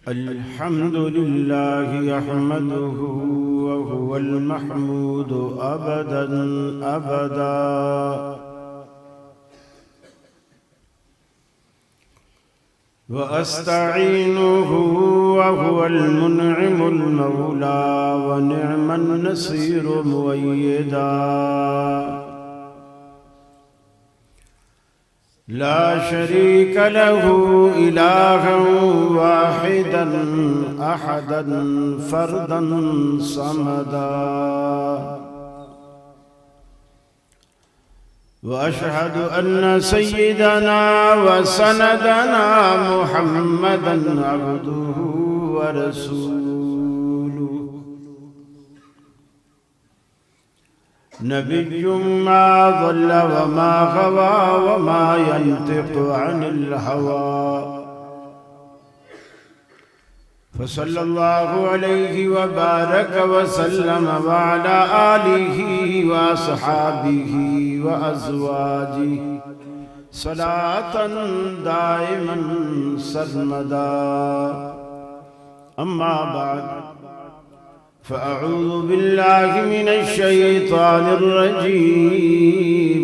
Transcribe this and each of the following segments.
अल्हम्दुलिल्लाह अहमदुहु व हुवल महमूद अबदन अबदा। व अस्तईनुहु व हुवल मुनइमुल मौला व निअमन नसीर मुअय्यदा। ला शरीक लहू इलाहन वाहिदन अहदन फर्दन समदा। व अशहदु अन्न सय्यदना व सनदना मुहम्मदन अब्दुहु व रसूलुहु। नबियुम मा ज़ल्ल व मा गवा व मा यंतिक़ु अनिल हवा। फसल्लल्लाहु अलैहि व बारक व सल्लम व अला आलिहि व अस्हाबिहि व अज़वाजिहि सलातन दाइमन सरमदा। अम्मा बाद फ़अऊज़ु बिल्लाहि मिनश शैतानिर रजीम।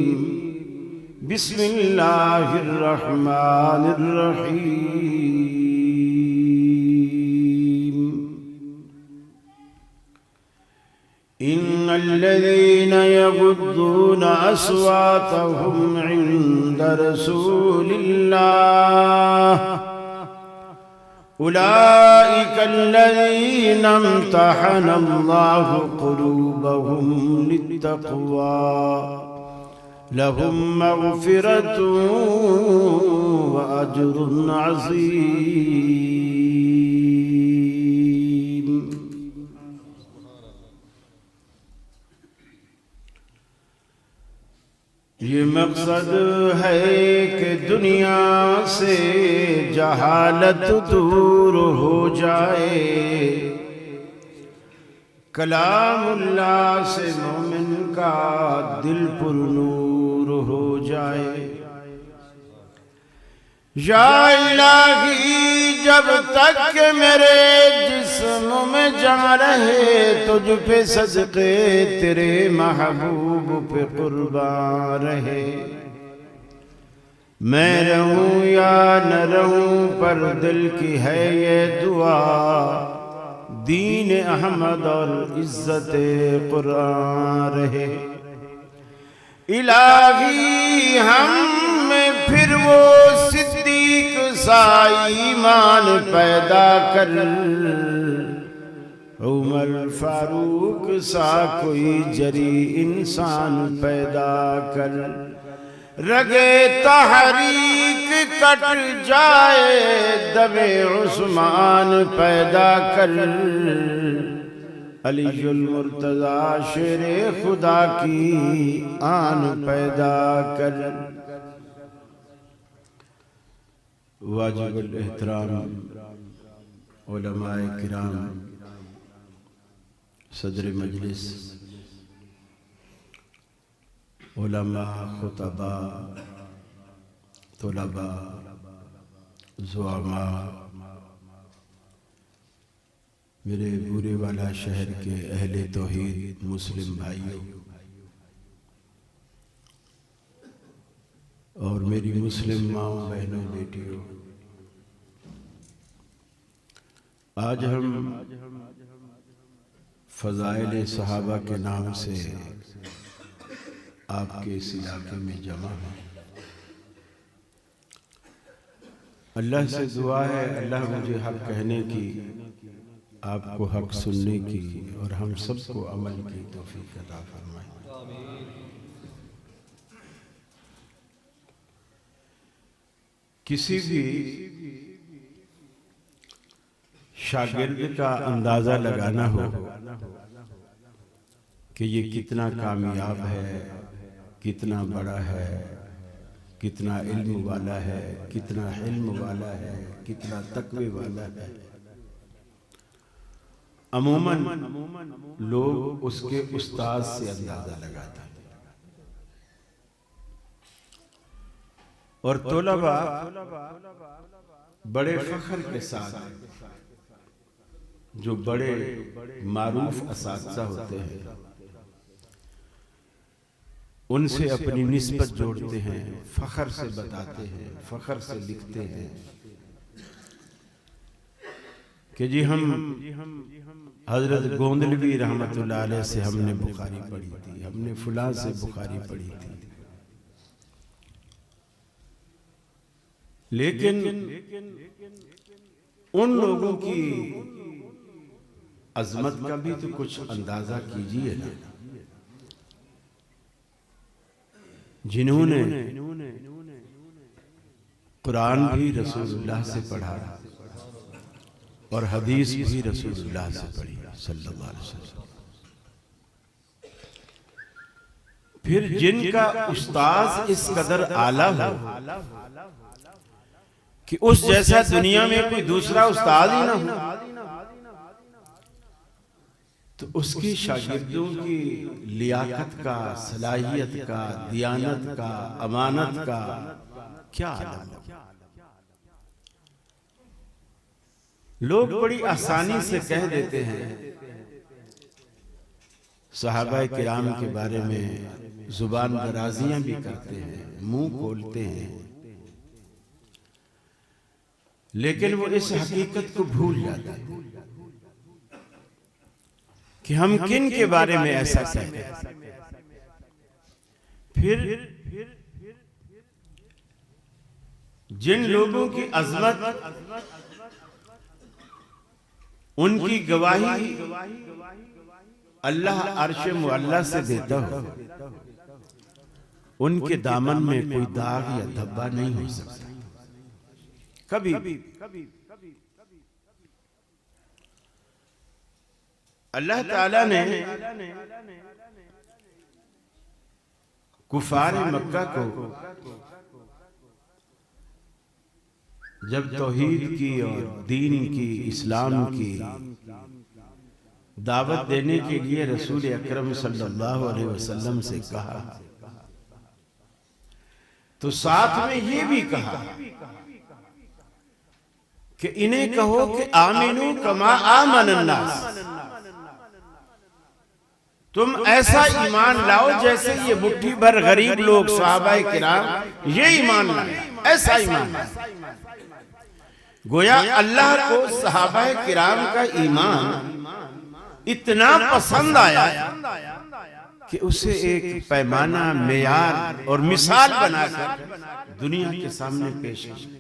बिस्मिल्लाहिर रहमानिर रहीम। इन्नल्लज़ीना यग़ुद्दूना अस्वातहुम इंद रसूलिल्लाह उलाइकल्लज़ीना इम्तहनल्लाहु क़ुलूबहुम लित्तक़वा लहुम मग़फ़िरतुन व अज्रुन अज़ीम। ये मकसद है कि दुनिया से जहालत दूर हो जाए, कलामुल्लाह से मोमिन का दिल पुरनूर हो जाए। या इलाही जब तक के मेरे जिस्म में जान रहे, तुझ पे सदक़े तेरे महबूब पे कुर्बान रहे। मैं रहूं या न रहूं पर दिल की है ये दुआ, दीन अहमद और इज्जत कुरान रहे। इलाही हम में फिर वो सिद्दीक सा ईमान पैदा कर, उमर फारूक सा कोई जरी इंसान पैदा कर। रगे तहरीक कट जाए, दबे उस्मान पैदा कर। अलीजुल मुर्तज़ा शेरे खुदा की आन पैदा कर। वाजिबुल एहतराम उलमाए किराम, सदर मजलिस, उलमा, खुतबा, तुलबा, ज़ुआमा, मेरे बुरे वाला शहर के अहले तौहीद मुस्लिम भाइयों और मेरी मुस्लिम माओ बहनों बेटियों, आज हम फ़ज़ाइल सहाबा के नाम से आपके इस इलाके में जमा हैं। अल्लाह से दुआ है, अल्लाह मुझे हक कहने की, आपको हक सुनने की और हम सबको अमल की तौफीक अता फरमाए। किसी भी शागिर्द का अंदाज़ा लगाना हो कि ये कितना कामयाब है, कितना बड़ा है, कितना इल्म वाला है, कितना हिल्म वाला है, कितना तक़वे वाला है, अमूमन लोग उसके उस्ताद से अंदाज़ा लगाते हैं। और तोलबा बड़े फख्र के साथ जो बड़े मारूफ असातिज़ा होते हैं उनसे अपनी निस्बत जोड़ते हैं, फख्र से बताते हैं, फख्र से लिखते हैं कि जी हम हजरत गोंदलवी रहमतुल्लाह अलैह से हमने बुखारी पढ़ी थी, हमने फुला से बुखारी पढ़ी थी। लेकिन उन लोगों की अजमत का भी तो कुछ अंदाजा कीजिए ना, जिन्होंने कुरान भी रसूलुल्लाह से पढ़ा और हदीस भी रसूलुल्लाह से पढ़ी सल्लल्लाहु अलैहि वसल्लम। फिर जिनका उस्ताद इस कदर आला हो कि उस जैसा दुनिया में कोई दूसरा उस्ताद ही ना हो, तो उसके शागिर्दों की लियाकत का, सलाहियत का, दियानत का, अमानत का क्या आलम है। लोग बड़ी आसानी से कह देते हैं सहाबाए किराम के बारे में, जुबान दराजियां भी करते हैं, मुंह खोलते हैं, लेकिन वो इस हकीकत को भूल जाते हैं कि हम किन के बारे में ऐसा कहते हैं। फिर जिन लोगों की अजमत, उनकी गवाही अल्लाह अर्श मुअल्ला से देता हो, उनके दामन में कोई दाग या धब्बा नहीं हो सकता कभी। अल्लाह ताला ने कुफार मक्का को जब तौहीद की और दीन की, इस्लाम की दावत देने के लिए रसूल अकरम सल्लल्लाहु अलैहि वसल्लम से कहा, तो साथ में ये भी कहा कि इन्हें कहो कि आमिनू कमा आमनन नास, तुम ऐसा ईमान लाओ जैसे ये मुट्ठी भर गरीब लोग सहाबाए किराम ये ईमान लाए, ऐसा ईमान लाए। गोया अल्लाह को सहाबाए किराम का ईमान इतना पसंद आया कि उसे एक पैमाना, मेयार और मिसाल बनाकर दुनिया के सामने पेश किया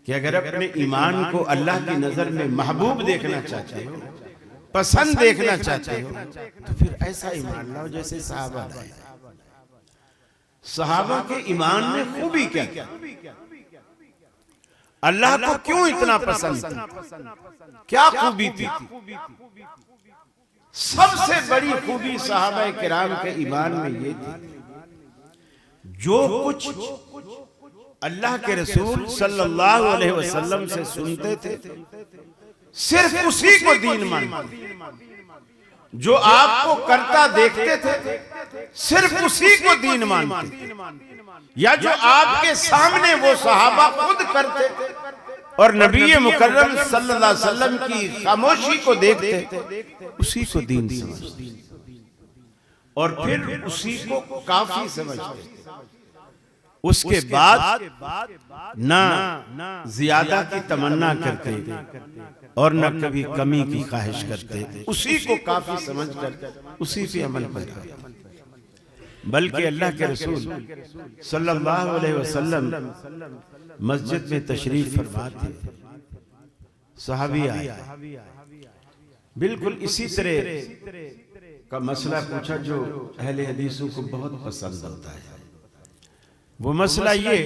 कि अगर अपने ईमान को अल्लाह की नजर में महबूब देखना चाहते हो, पसंद देखना चाहते हो, तो फिर ऐसा ईमान लाओ जैसे सहाबा लाए। सहाबा के ईमान में खूबी क्या, अल्लाह को क्यों इतना पसंद था, क्या खूबी थी? सबसे बड़ी खूबी सहाबा किराम के ईमान में ये थी, जो कुछ अल्लाह के रसूल सल्लल्लाहु अलैहि वसल्लम से सुनते थे सिर्फ उसी को दीन मानते, जो आपको करता देखते थे सिर्फ उसी को दीन मानते, या जो आपके सामने वो सहाबा खुद करते और नबी मुकर्रम सल्लल्लाहु अलैहि वसल्लम की खामोशी को देखते उसी को दीन समझते और फिर उसी को काफी समझते। उसके बाद ना ज्यादा की तमन्ना करते और न कभी कमी की ख्वाहिश करते, उसी को काफी समझकर उसी पे अमल करते। बल्कि अल्लाह के रसूल सल्लल्लाहु अलैहि वसल्लम मस्जिद में तशरीफ फरमा थे, सहाबी आए, बिल्कुल इसी तरह का मसला पूछा जो अहले हदीसों को बहुत पसंद होता है। वो मसला ये,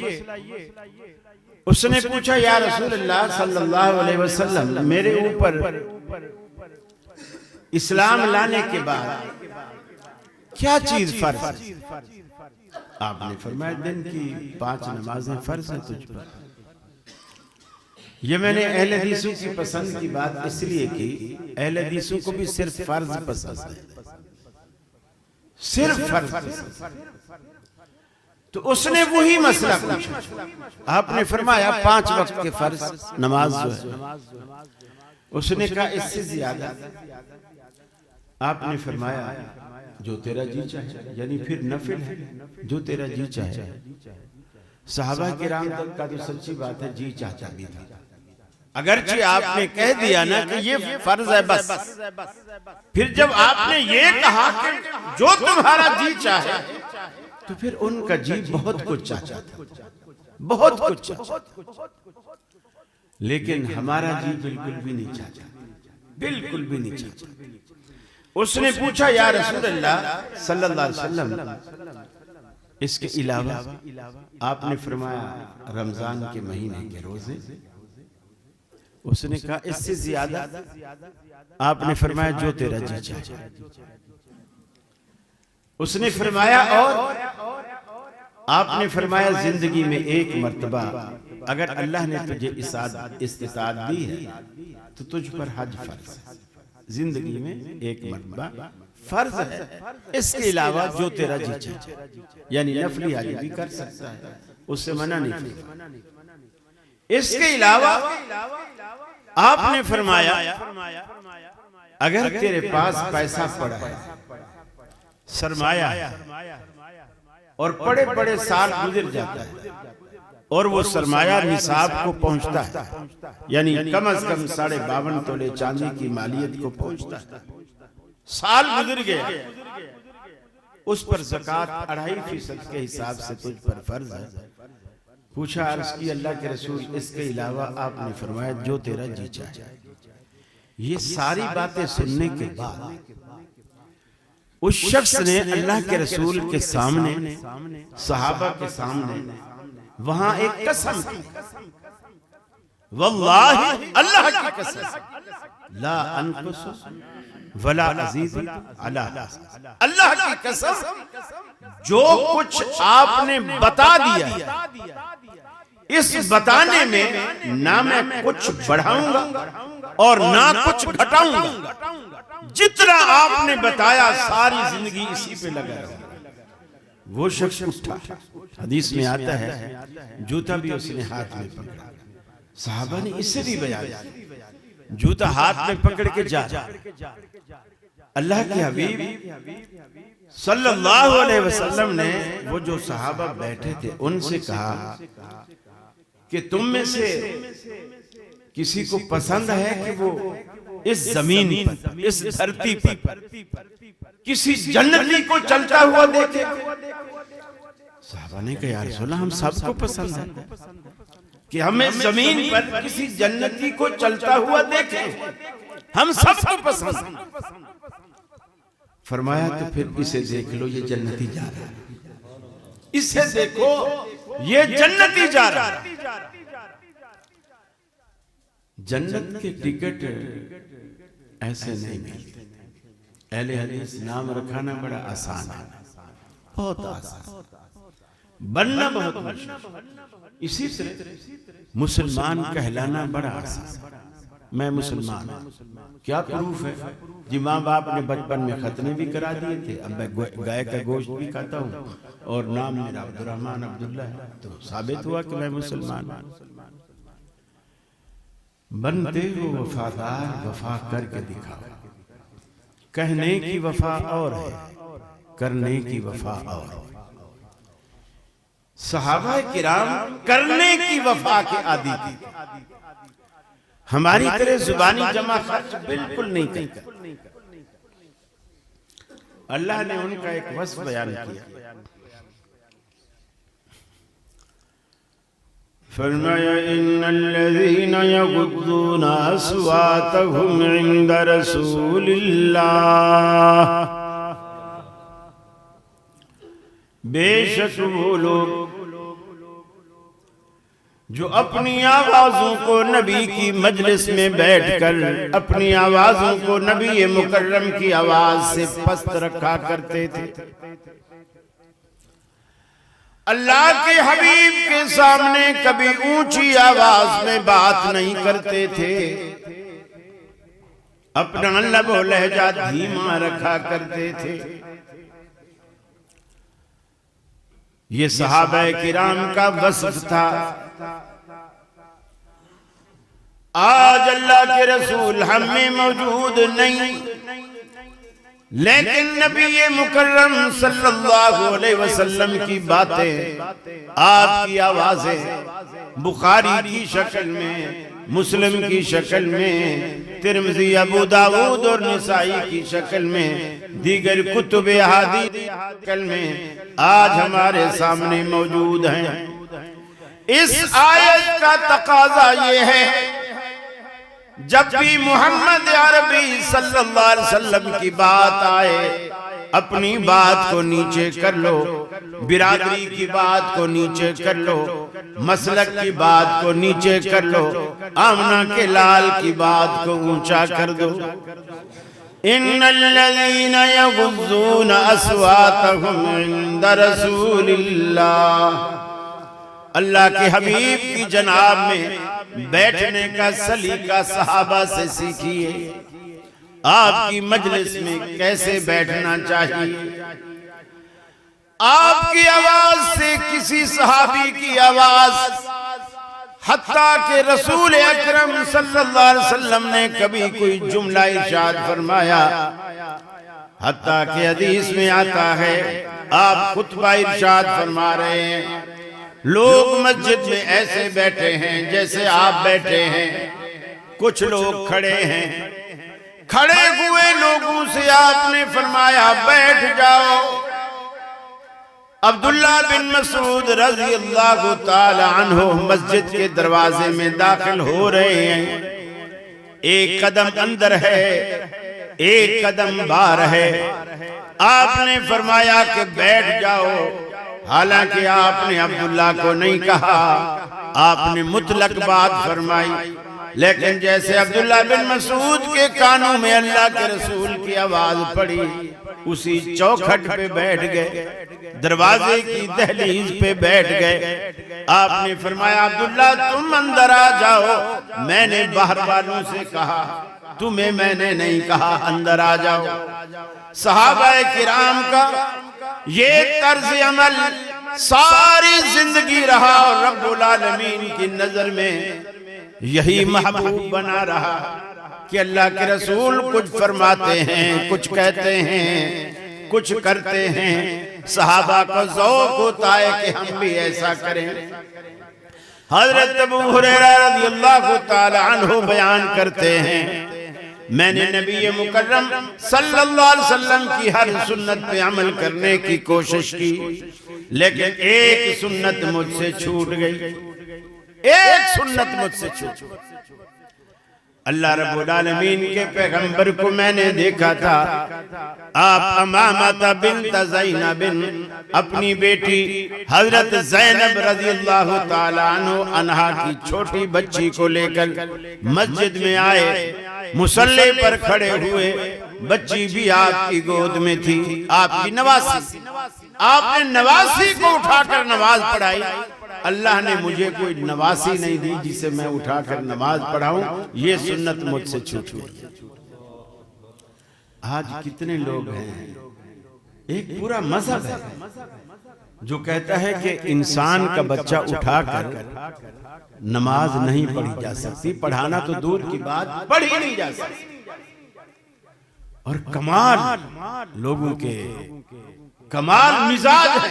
उसने पूछा या रसूलल्लाह सल्लल्लाहु अलैहि वसल्लम, मेरे ऊपर इस्लाम लाने के बाद क्या चीज फर्ज है? आपने फरमाया दिन की 5 नमाजें फर्ज हैं तुझ पर। ये मैंने अहले हदीसों की पसंद की बात इसलिए की, अहले हदीसों को भी सिर्फ फर्ज पसंद है, सिर्फ फर्ज। तो उसने वही मसला पूछा, आपने फरमाया 5 वक्त के फर्ज नमाज जो है, उसने कहा इससे ज्यादा। आपने फरमाया जो तेरा जी चाहे, यानी फिर नफिल है, जो तेरा जी चाहे। सहाबा किराम तक का तो सच्ची बात है जी चाहता भी था, अगरचे आपने कह दिया ना कि ये फर्ज है बस। फिर जब आपने ये कहा कि जो तुम्हारा जी चाहे, तो फिर उनका जी बहुत कुछ चाहता था, बहुत कुछ चाहता। लेकिन हमारा जी बिल्कुल भी नहीं चाहता, बिल्कुल भी नहीं चाहता। उसने पूछा या रसूल अल्लाह सल्लल्लाहु अलैहि वसल्लम, इसके अलावा आपने फरमाया रमजान के महीने के रोजे। उसने कहा इससे ज्यादा। आपने फरमाया जो तेरा जी चाहे। उसने फरमाया और आपने फरमाया जिंदगी में एक मर्तबा अगर अल्लाह ने तुझे इस्तिताअत दी है तो तुझ पर हज फर्ज है, जिंदगी में एक मर्तबा फर्ज है। इसके अलावा जो तेरा जी चाहे, यानी नफली हज भी कर सकता है, उससे मना नहीं करता। इसके अलावा आपने फरमाया अगर तेरे पास पैसा पड़ा है, सरमाया और बड़े बड़े साल गुजर जाता है और वो सरमाया निसाब को पहुंचता है, यानी कम से कम 52.5 तोले चांदी की मालियत को पहुंचता है, साल गुजर गया, उस पर ज़कात 2.5% के हिसाब से तुझ पर फर्ज है। पूछा अर्ज़ की अल्लाह के रसूल इसके अलावा? आपने फरमाया जो तेरा जी चाहे। ये सारी बातें सुनने के बाद उस शख्स ने अल्लाह के रसूल के सामने, सहाबा के सामने वहां एक कसम की, वल्लाही अल्लाह की कसम, ला अनकुसु वला अज़ीदु अला, अल्लाह की कसम जो कुछ आपने बता दिया, इस बताने में ना मैं कुछ बढ़ाऊंगा और ना कुछ घटाऊंगा, जितना आपने बताया सारी जिंदगी इसी पे लगा रहा। वो शख्स उठा, हदीस में आता है जूता भी उसने हाथ में पकड़ा। सहाबा ने इससे भी बयान किया, जूता हाथ में पकड़ के जा, अल्लाह के हबीब सल्लल्लाहु अलैहि वसल्लम ने वो जो सहाबा बैठे थे उनसे कहा कि तुम में से किसी को पसंद है कि वो इस जमीन पर, इस धरती पर किसी जन्नती को चलता हुआ देखे? सहाबा ने कहा या रसूल अल्लाह हम सबको पसंद है कि हमें जमीन पर किसी जन्नती को चलता हुआ देखे, हम सबको पसंद है। फरमाया तो फिर इसे देख लो, ये जन्नती जा रहा है, इसे देखो ये जन्नती जा रहा है। जन्नत के टिकट ऐसे नहीं मिलते। अहले हदीस नाम रखाना बड़ा आसान है, बहुत आसान, बनना बहुत मुश्किल। इसी तरह मुसलमान कहलाना बड़ा आसान। मैं मुसलमान हूं, क्या प्रूफ है जी? माँ बाप ने बचपन में खतने भी करा दिए थे, अब मैं गाय का गोश्त भी खाता हूँ और नाम मेरा अब्दुर्रहमान अब्दुल्ला है, तो साबित हुआ कि मैं मुसलमान हूं। बनते हो वफादार, वफा करके दिखाओ। कहने की वफा और है, करने की वफा और है। सहाबा किराम करने की वफा के आदी थे, हमारी तरह जुबानी जमा खर्च बिल्कुल नहीं करते। अल्लाह ने उनका एक वस्फ बयान किया, फरमाया इन्नल्लज़ीना यग़ुद्दूना अस्वातहुम इंद रसूलिल्लाह, बेशक वो लोग जो अपनी आवाजों को नबी की मजलिस में बैठकर अपनी आवाजों को नबी मुकर्रम की आवाज से पस्त रखा करते थे, अल्लाह के हबीब के सामने कभी ऊंची आवाज में बात नहीं करते थे, अपना लबो लहजा धीमा रखा करते थे। ये सहाबा किराम का वस्फ था। आज अल्लाह के रसूल हम में मौजूद नहीं, लेकिन नबी मुकर्रम सल्लल्लाहु अलैहि वसल्लम की बातें, आपकी आवाजें बुखारी की शक्ल में, मुस्लिम की शक्ल में, तिरमिज़ी, अबू दाऊद और निसाई की शक्ल में, दीगर कुतुब हदीस की शक्ल में आज हमारे सामने मौजूद हैं। इस आयत का तकाजा ये है, जब भी मोहम्मद अरबी सल्लल्लाहु अलैहि वसल्लम की बात आए, अपनी बात को नीचे कर लो, बिरादरी की बात को नीचे कर लो, मसलक की बात को नीचे कर लो, आमना के लाल की बात को ऊंचा कर दो। इन्नल्लज़ीना यग़ुज़्ज़ूना अस्वातहुम इंदा रसूलिल्लाह, अल्लाह के हबीब की जनाब में बैठने का सलीका सहाबा से सीखिए। आपकी मजलिस में कैसे बैठना चाहिए। आपकी आवाज से किसी सहाबी की आवाज, हत्ता के रसूल अकरम सल्लल्लाहु अलैहि वसल्लम ने कभी कोई जुमला इरशाद फरमाया, हत्ता के हदीस में आता है आप खुतबा इरशाद फरमा रहे हैं, लोग मस्जिद में ऐसे बैठे हैं जैसे आप बैठे हैं, कुछ लोग खड़े हैं, खड़े हुए लोगों से आपने फरमाया बैठ जाओ। अब्दुल्ला बिन मसूद रज़ी अल्लाह ताला अन्हु मस्जिद के दरवाजे में दाखिल हो रहे हैं, एक कदम अंदर है, एक कदम बाहर है। आपने फरमाया कि बैठ जाओ, हालांकि आपने अब्दुल्ला को नहीं कहा, आपने मुतलक बात फरमाई, लेकिन जैसे अब्दुल्ला बिन मसूद के कानों में अल्लाह के रसूल की आवाज पड़ी, उसी चौखट पे बैठ गए, दरवाजे की दहलीज पे बैठ गए। आपने फरमाया अब्दुल्ला तुम अंदर आ जाओ, मैंने बाहर वालों से कहा, तुम्हें मैंने नहीं कहा अंदर आ जाओ। सहाबाए किराम का ये तर्ज अमल सारी जिंदगी रहा और रब्बुल आलमीन की नजर में यही महबूब बना रहा कि अल्लाह के रसूल कुछ फरमाते हैं, कुछ कहते हैं, कुछ करते हैं, सहाबा को ज़ौक़ होता है कि हम भी ऐसा करें। हज़रत अबू हुरैरा रज़ियल्लाहु ताला अन्हु बयान करते हैं, मैंने नबी मुकर्रम सल्लल्लाहु अलैहि वसल्लम की हर सुन्नत पे अमल करने की कोशिश की, लेकिन एक सुन्नत मुझसे छूट गई, एक सुन्नत मुझसे छूट गई। अल्लाह रब्बुल आलमीन के पैगंबर को मैंने देखा था, आप अमामा बिन्त ज़ैनब अपनी बेटी हजरत ज़ैनब रज़ियल्लाहु ताला अन्हा की छोटी बच्ची को लेकर मस्जिद में आए, मुसल्ले पर खड़े हुए, बच्ची भी आपकी गोद में थी, आपकी नवासी, आपने नवासी को उठाकर नमाज पढ़ाई। अल्लाह ने मुझे कोई नवासी नहीं दी जिसे मैं उठाकर नमाज पढ़ाऊं, ये सुन्नत मुझसे छूट गई। आज कितने लोग हैं, एक पूरा मजहब है जो कहता है कि इंसान का बच्चा उठाकर नमाज नहीं पढ़ी जा सकती, पढ़ाना तो दूर की बात, पढ़ी नहीं जा सकती। और कमाल लोगों के कमाल मिजाज है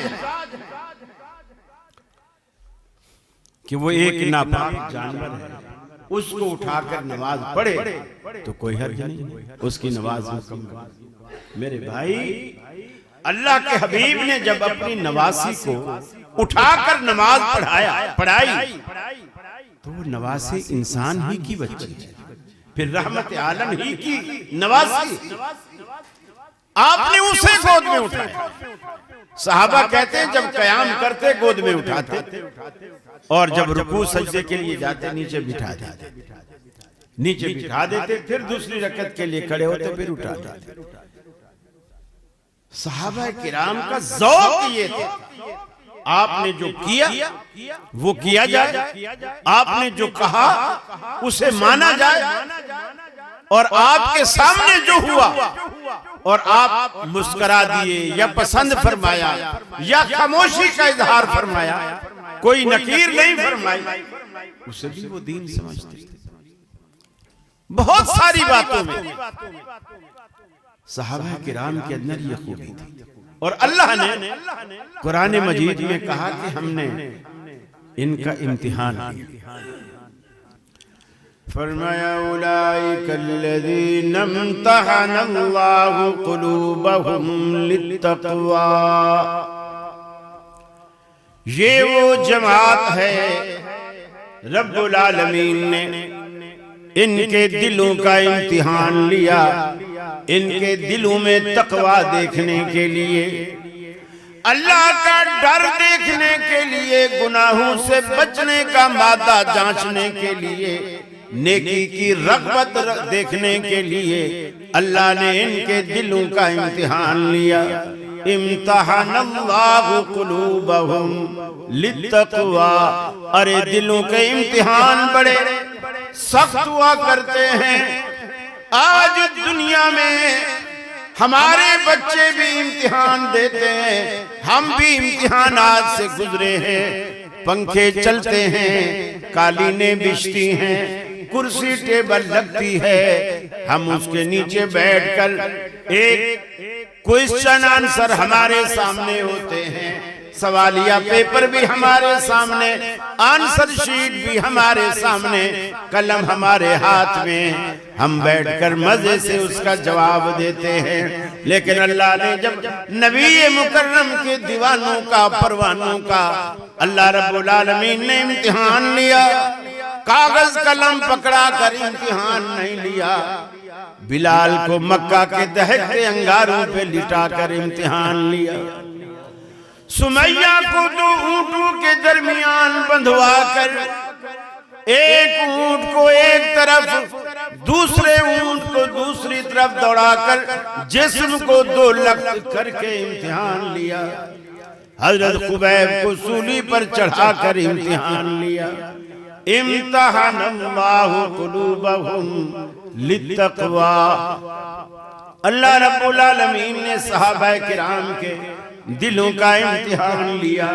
कि वो एक नापाक जानवर है, उसको उठाकर नमाज पढ़े तो कोई हर्ज नहीं, उसकी नमाज मुकम्मल। मेरे भाई, अल्लाह के हबीब ने जब अपनी नवासी को उठाकर नमाज पढ़ाई तो वो नवासी इंसान ही की बच्ची है, फिर रहमत आलम ही की नवासी, आपने उसे गोद में उठाया। सहाबा कहते हैं जब कयाम करते गोद में उठाते, और जब रुकू सजदे के लिए जाते नीचे बिठा देते, नीचे बिठा देते, फिर दूसरी रकत के लिए खड़े होते, फिर उठा देते। सहाबा किराम का ज़ौक़ ये था, आपने जो किया वो किया जाए, आपने जो कहा उसे माना जाए, और आपके सामने जो हुआ और आप मुस्कुरा दिए या पसंद फरमाया या खामोशी का इजहार फरमाया, कोई नकीर नहीं फरमाई, उसे भी वो दीन समझते थे। बहुत सारी बातों में सहाबा किराम के अंदर ये खूबी थी। और अल्लाह ने कुरान मजीद में कहा कि हमने इनका इम्तिहान किया। फरमाया उलाइकल्लज़ीना इम्तहनल्लाहु क़ुलूबहुम लित्तक़वा, ये वो जमात है रब्बुल आलमीन ने इनके दिलों का इम्तिहान लिया, इनके दिलों में तकवा देखने के लिए, अल्लाह का डर देखने के लिए, गुनाहों से बचने का मादा जांचने के लिए, नेकी की रग़बत देखने के लिए अल्लाह ने इनके दिलों का इम्तिहान लिया। इम्तहनल्लाहु क़ुलूबहुम लित्तक़वा, अरे दिलों के इम्तिहान बड़े सख्त हुआ करते हैं। आज दुनिया में हमारे बच्चे भी इम्तिहान देते हैं, हम भी इम्तिहानात से गुजरे हैं। पंखे चलते हैं, कालीनें बिछती हैं, कुर्सी टेबल लगती है, हम उसके नीचे बैठकर एक क्वेश्चन आंसर हमारे सामने होते हैं, सवालिया पेपर भी हमारे सामने, आंसर शीट भी हमारे सामने, कलम हमारे हाथ में, हम बैठकर मजे से उसका जवाब देते हैं। लेकिन अल्लाह ने जब नबी मुकर्रम के दीवानों का, परवानों का अल्लाह रब्बुल आलमीन ने इम्तिहान लिया, कागज कलम पकड़ा कर इम्तिहान नहीं लिया। बिलाल को मक्का के दहकते अंगारों पे लिटा कर इम्तिहान लिया। सुमैया को 2 ऊंटों के दरमियान बंधवा कर, एक ऊंट को एक तरफ, दूसरे ऊंट को दूसरी तरफ दौड़ाकर जिस्म को 2 लख्त करके इम्तिहान लिया। हजरत खुबैब को सूली पर चढ़ाकर इम्तिहान लिया। इम्तहनल्लाहु क़ुलूबहुम लित्तक़वा, अल्लाह रब्बुल आलमीन ने सहाबा किराम के दिलों का इम्तिहान लिया।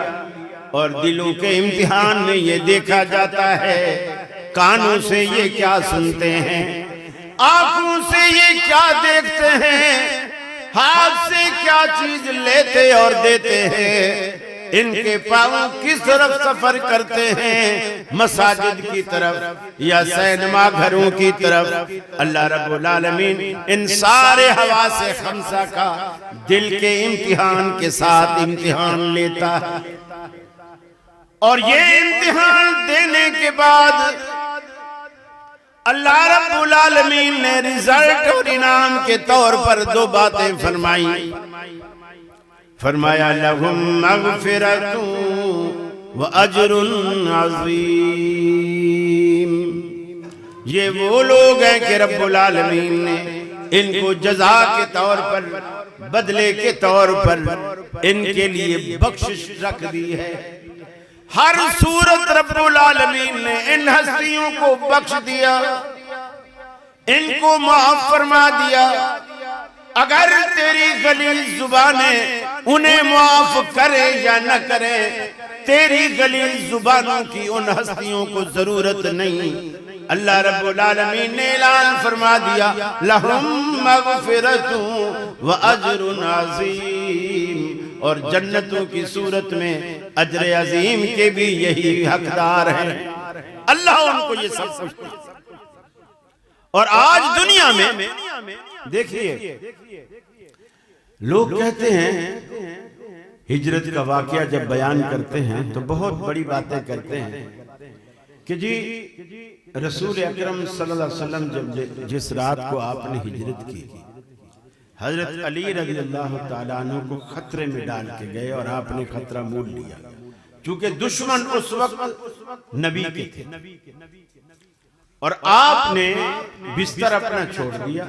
और दिलों के इम्तिहान में ये देखा जाता है, कानों से ये क्या सुनते हैं, आंखों से ये क्या देखते हैं, हाथ से क्या चीज लेते और देते हैं, इनके पाँव किस तरफ सफर करते हैं, मसाजिद की तरफ या सिनेमा घरों की तरफ। अल्लाह रब्बुल आलमीन इन सारे हवासे खमसा का दिल के इम्तिहान के साथ इम्तिहान लेता है। और ये इम्तिहान देने के बाद अल्लाह रब्बुल आलमीन ने रिजल्ट और इनाम के तौर पर 2 बातें फरमाई। फरमाया लहुम मग़फ़िरतुन व अज्रुन अज़ीम, ये वो लोग हैं कि रब्बुल आलमीन ने इनको जज़ा के तौर पर, बदले के तौर पर इनके लिए बख्शिश रख दी है। हर सूरत रब्बुल आलमीन ने इन हस्तियों को बख्श दिया, इनको माफ फरमा दिया। अगर तेरी गलीज़ जुबानें उन्हें माफ करे या न करे, तेरी गलीज़ जुबानों की उन हस्तियों को जरूरत नहीं। अल्लाह रब्बुल आलमीन ने ऐलान फरमा दिया, लहुम मग़फ़िरतुन व अज्रुन अज़ीम, और जन्नतों की सूरत में अज्र अजीम के भी यही हकदार हैं। अल्लाह उनको ये सब कुछ दिया। और आज दुनिया में देखिए, लोग कहते हैं, हिजरत का वाकया जब बयान करते हैं तो बहुत बड़ी बातें करते हैं कि जी रसूल अकरम सल्लल्लाहु अलैहि वसल्लम जब जिस रात को आपने हिजरत की, हजरत अली रज़ियल्लाहु ताला अन्हु को खतरे में डाल के गए और आपने खतरा मोल लिया, क्योंकि दुश्मन उस वक्त नबी के थे, और आपने बिस्तर अपना छोड़ दिया,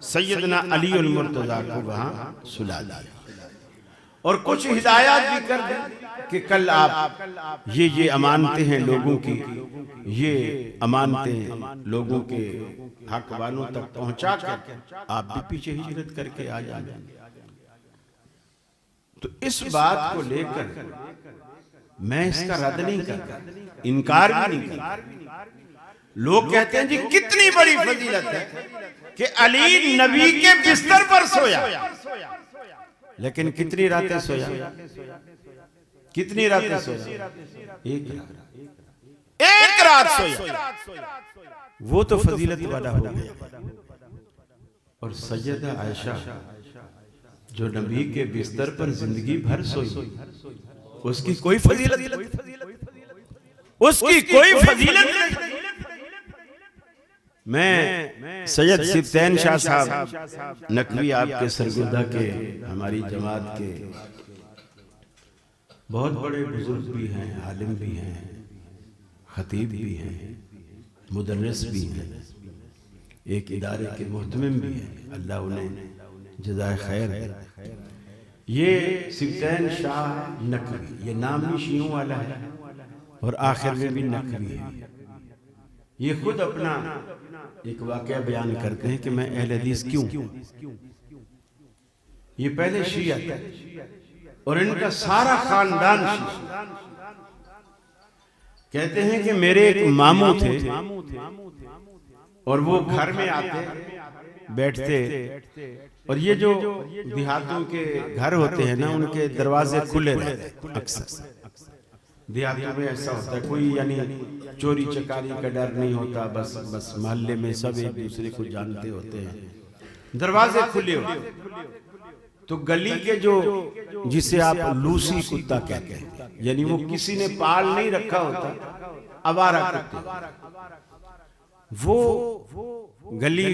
सैयदना अली उल मुर्तज़ा को वहां सुला दिया और कुछ हिदायत भी कर दी कि कल आप ये अमानतें हैं लोगों की, ये अमानतें लोगों के हक वालों तक पहुंचा कर आप भी पीछे हिजरत करके आ जाए। तो इस बात को लेकर मैं इसका रद्द नहीं करता, इनकार भी नहीं करता, लोग कहते हैं जी कितनी बड़ी फजीलत है कि अली नबी के बिस्तर पर सोया, लेकिन कितनी रातें सोया, कितनी रातें सोया, एक रात सोया, वो तो फजीलत वाला हो गया। और सैयदा आयशा जो नबी के बिस्तर पर जिंदगी भर सोई, उसकी कोई फजीलत, उसकी कोई फजीलत नहीं। मैं सैयद सिब्तैन शाह साहब नकवी आपके सरगुदा के, हमारी जमात के बहुत बड़े बुजुर्ग भी हैं, आलिम भी हैं, खतीब भी हैं, मुदर्रिस भी हैं, एक इदारे के मुहतमिम भी हैं, अल्लाह उन्हें जज़ाए खैर दे। ये सिब्तैन शाह नकवी, ये नाम भी शीयों वाला है और आखिर में भी नकवी है। ये खुद अपना एक वाकया बयान करते हैं कि मैं अहले हदीस क्यों। ये पहले शिया था और इनका सारा खानदान शिया। कहते हैं कि मेरे एक मामू थे और वो घर में आते बैठते, और ये जो देहातों के घर होते हैं ना, उनके दरवाजे खुले रहते अक्सर। देहातों में ऐसा होता है, कोई यानी चोरी चकारी का डर नहीं होता, बस मोहल्ले में सब एक दूसरे को जानते होते हैं, दरवाजे खुले होते। तो गली के जो, जिसे आप लूसी कुत्ता कहते हैं, यानी वो किसी ने पाल नहीं रखा होता, आवारा कुत्ते, वो गली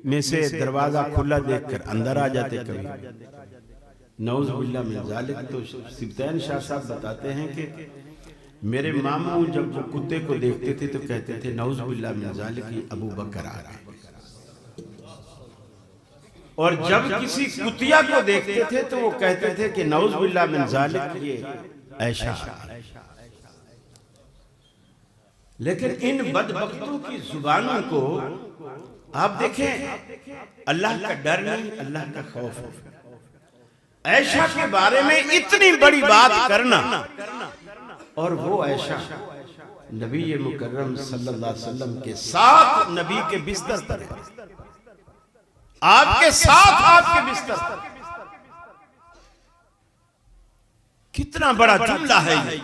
में से दरवाजा खुला देखकर अंदर आ जाते कभी। नऊज़ बिल्लाह मिन ज़ालिक। तो सिब्तैन शाह साहब बताते हैं कि मेरे मामू जब वो कुत्ते को देखते थे तो कहते थे नऊज़ बिल्लाह मिन ज़ालिक, ये अबू बकर आ रहे हैं। और जब किसी कुतिया को देखते थे तो वो कहते थे कि नऊज़ बिल्लाह मिन ज़ालिक, ये ऐशा। लेकिन इन बदबख्तों की जुबानों को आप देखें, अल्लाह का डर नहीं, अल्लाह का खौफ है। ऐशा के बारे में इतनी बड़ी बात करना, और वो ऐशा नबी मुकर्रम सल्लल्लाहु अलैहि वसल्लम के साथ नबी के बिस्तर पर है, आपके साथ आपके बिस्तर पर। कितना बड़ा जुमला है ये।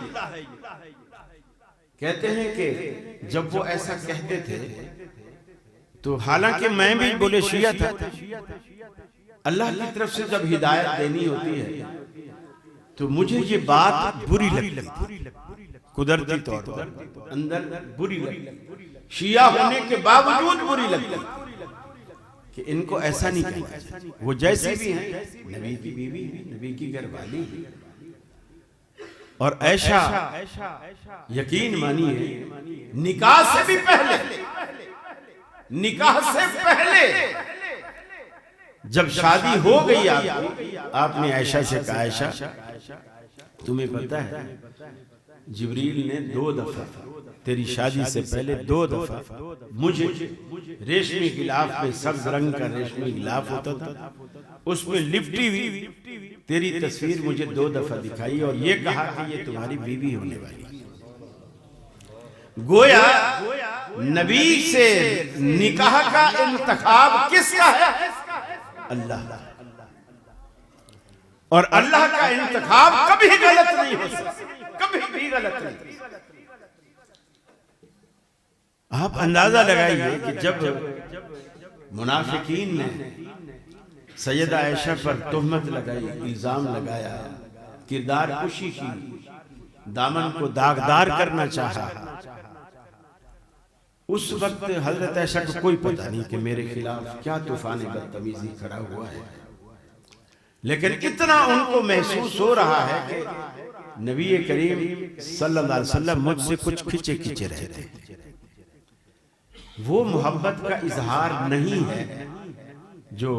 कहते हैं कि जब वो ऐसा कहते थे तो हालांकि मैं भी बोले शिया था, अल्लाह की तरफ से जब हिदायत देनी होती है तो मुझे ये बात बुरी लगती, कुदरती तौर पर अंदर बुरी लगती, शिया होने के बावजूद बुरी लगती कि इनको ऐसा नहीं कहना चाहिए। वो जैसे भी हैं, नबी की बीवी, नबी की घरवाली, और ऐशा यकीन मानिए निकाह से भी पहले, निकाह से पहले जब शादी हो गई आपने ऐशा से कहा, ऐशा तुम्हें पता है जिब्रील ने 2 दफा तेरी शादी से पहले 2 दफा मुझे रेशमी गिलाफ में, सब्ज रंग का रेशमी गिलाफ होता था, उसमें लिपटी हुई तेरी तस्वीर मुझे 2 दफा दिखाई और ये कहा कि ये तुम्हारी बीवी होने वाली। गोया नबी से निकाह का इंतखाब किसका है? अल्लाह। और अल्लाह का इंतखाब कभी गलत नहीं हो सकता, कभी भी गलत नहीं। आप अंदाजा लगाइए कि जब मुनाफिकीन ने सैयदा आयशा पर तोहमत लगाई, इल्जाम लगाया, किरदार कुशी की, दामन को दागदार करना चाहा, उस वक्त हजरत आयशा को कोई पता नहीं कि मेरे खिलाफ क्या तूफान बदतमीजी खड़ा हुआ है, लेकिन इतना उनको महसूस हो रहा है कि नबी करीम सल्लल्लाहु अलैहि वसल्लम मुझसे कुछ खिंचे खिंचे रहते हैं। वो मोहब्बत का इजहार नहीं है जो